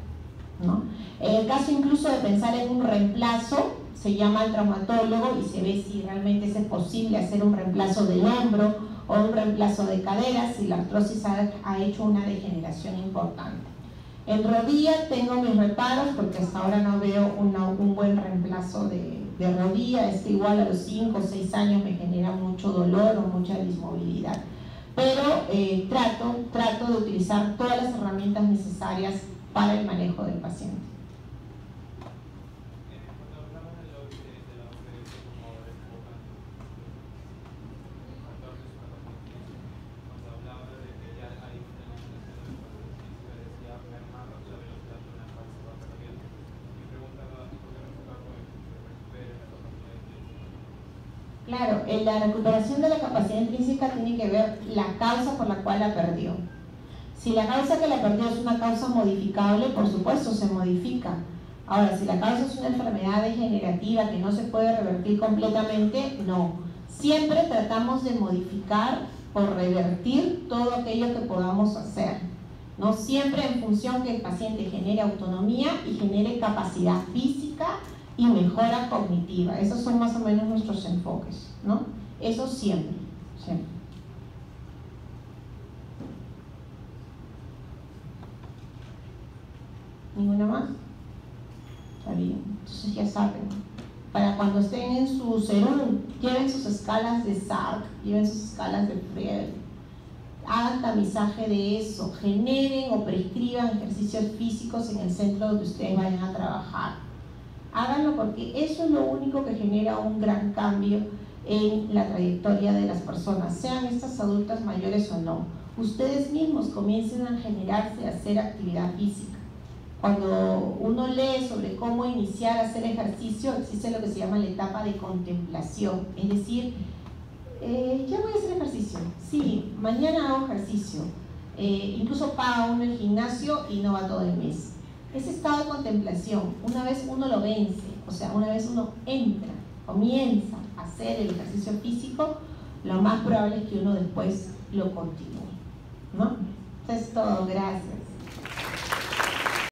¿no? En el caso incluso de pensar en un reemplazo, se llama al traumatólogo y se ve si realmente es posible hacer un reemplazo del hombro o un reemplazo de cadera si la artrosis ha hecho una degeneración importante. En rodilla tengo mis reparos porque hasta ahora no veo un buen reemplazo de rodilla. Es que igual a los 5 o 6 años me genera mucho dolor o mucha dismovilidad, pero trato de utilizar todas las herramientas necesarias para el manejo del paciente. Claro, la recuperación de la capacidad intrínseca tiene que ver la causa por la cual la perdió. Si la causa que la perdió es una causa modificable, por supuesto se modifica. Ahora, si la causa es una enfermedad degenerativa que no se puede revertir completamente, no. Siempre tratamos de modificar o revertir todo aquello que podamos hacer, ¿no? Siempre en función que el paciente genere autonomía y genere capacidad física y mejora cognitiva. Esos son más o menos nuestros enfoques, ¿no? Eso siempre, siempre. ¿Ninguna más? Está bien, entonces ya saben. Para cuando estén en su serum, lleven sus escalas de Salk, lleven sus escalas de Friel, hagan tamizaje de eso, generen o prescriban ejercicios físicos en el centro donde ustedes vayan a trabajar. Háganlo porque eso es lo único que genera un gran cambio en la trayectoria de las personas, sean estas adultas mayores o no. Ustedes mismos comiencen a generarse a hacer actividad física. Cuando uno lee sobre cómo iniciar a hacer ejercicio, existe lo que se llama la etapa de contemplación, es decir, ya voy a hacer ejercicio. Sí, mañana hago ejercicio. Incluso paga uno el gimnasio y no va todo el mes. Ese estado de contemplación, una vez uno lo vence, o sea, una vez uno entra, comienza a hacer el ejercicio físico, lo más probable es que uno después lo continúe, ¿no? Eso es todo, gracias.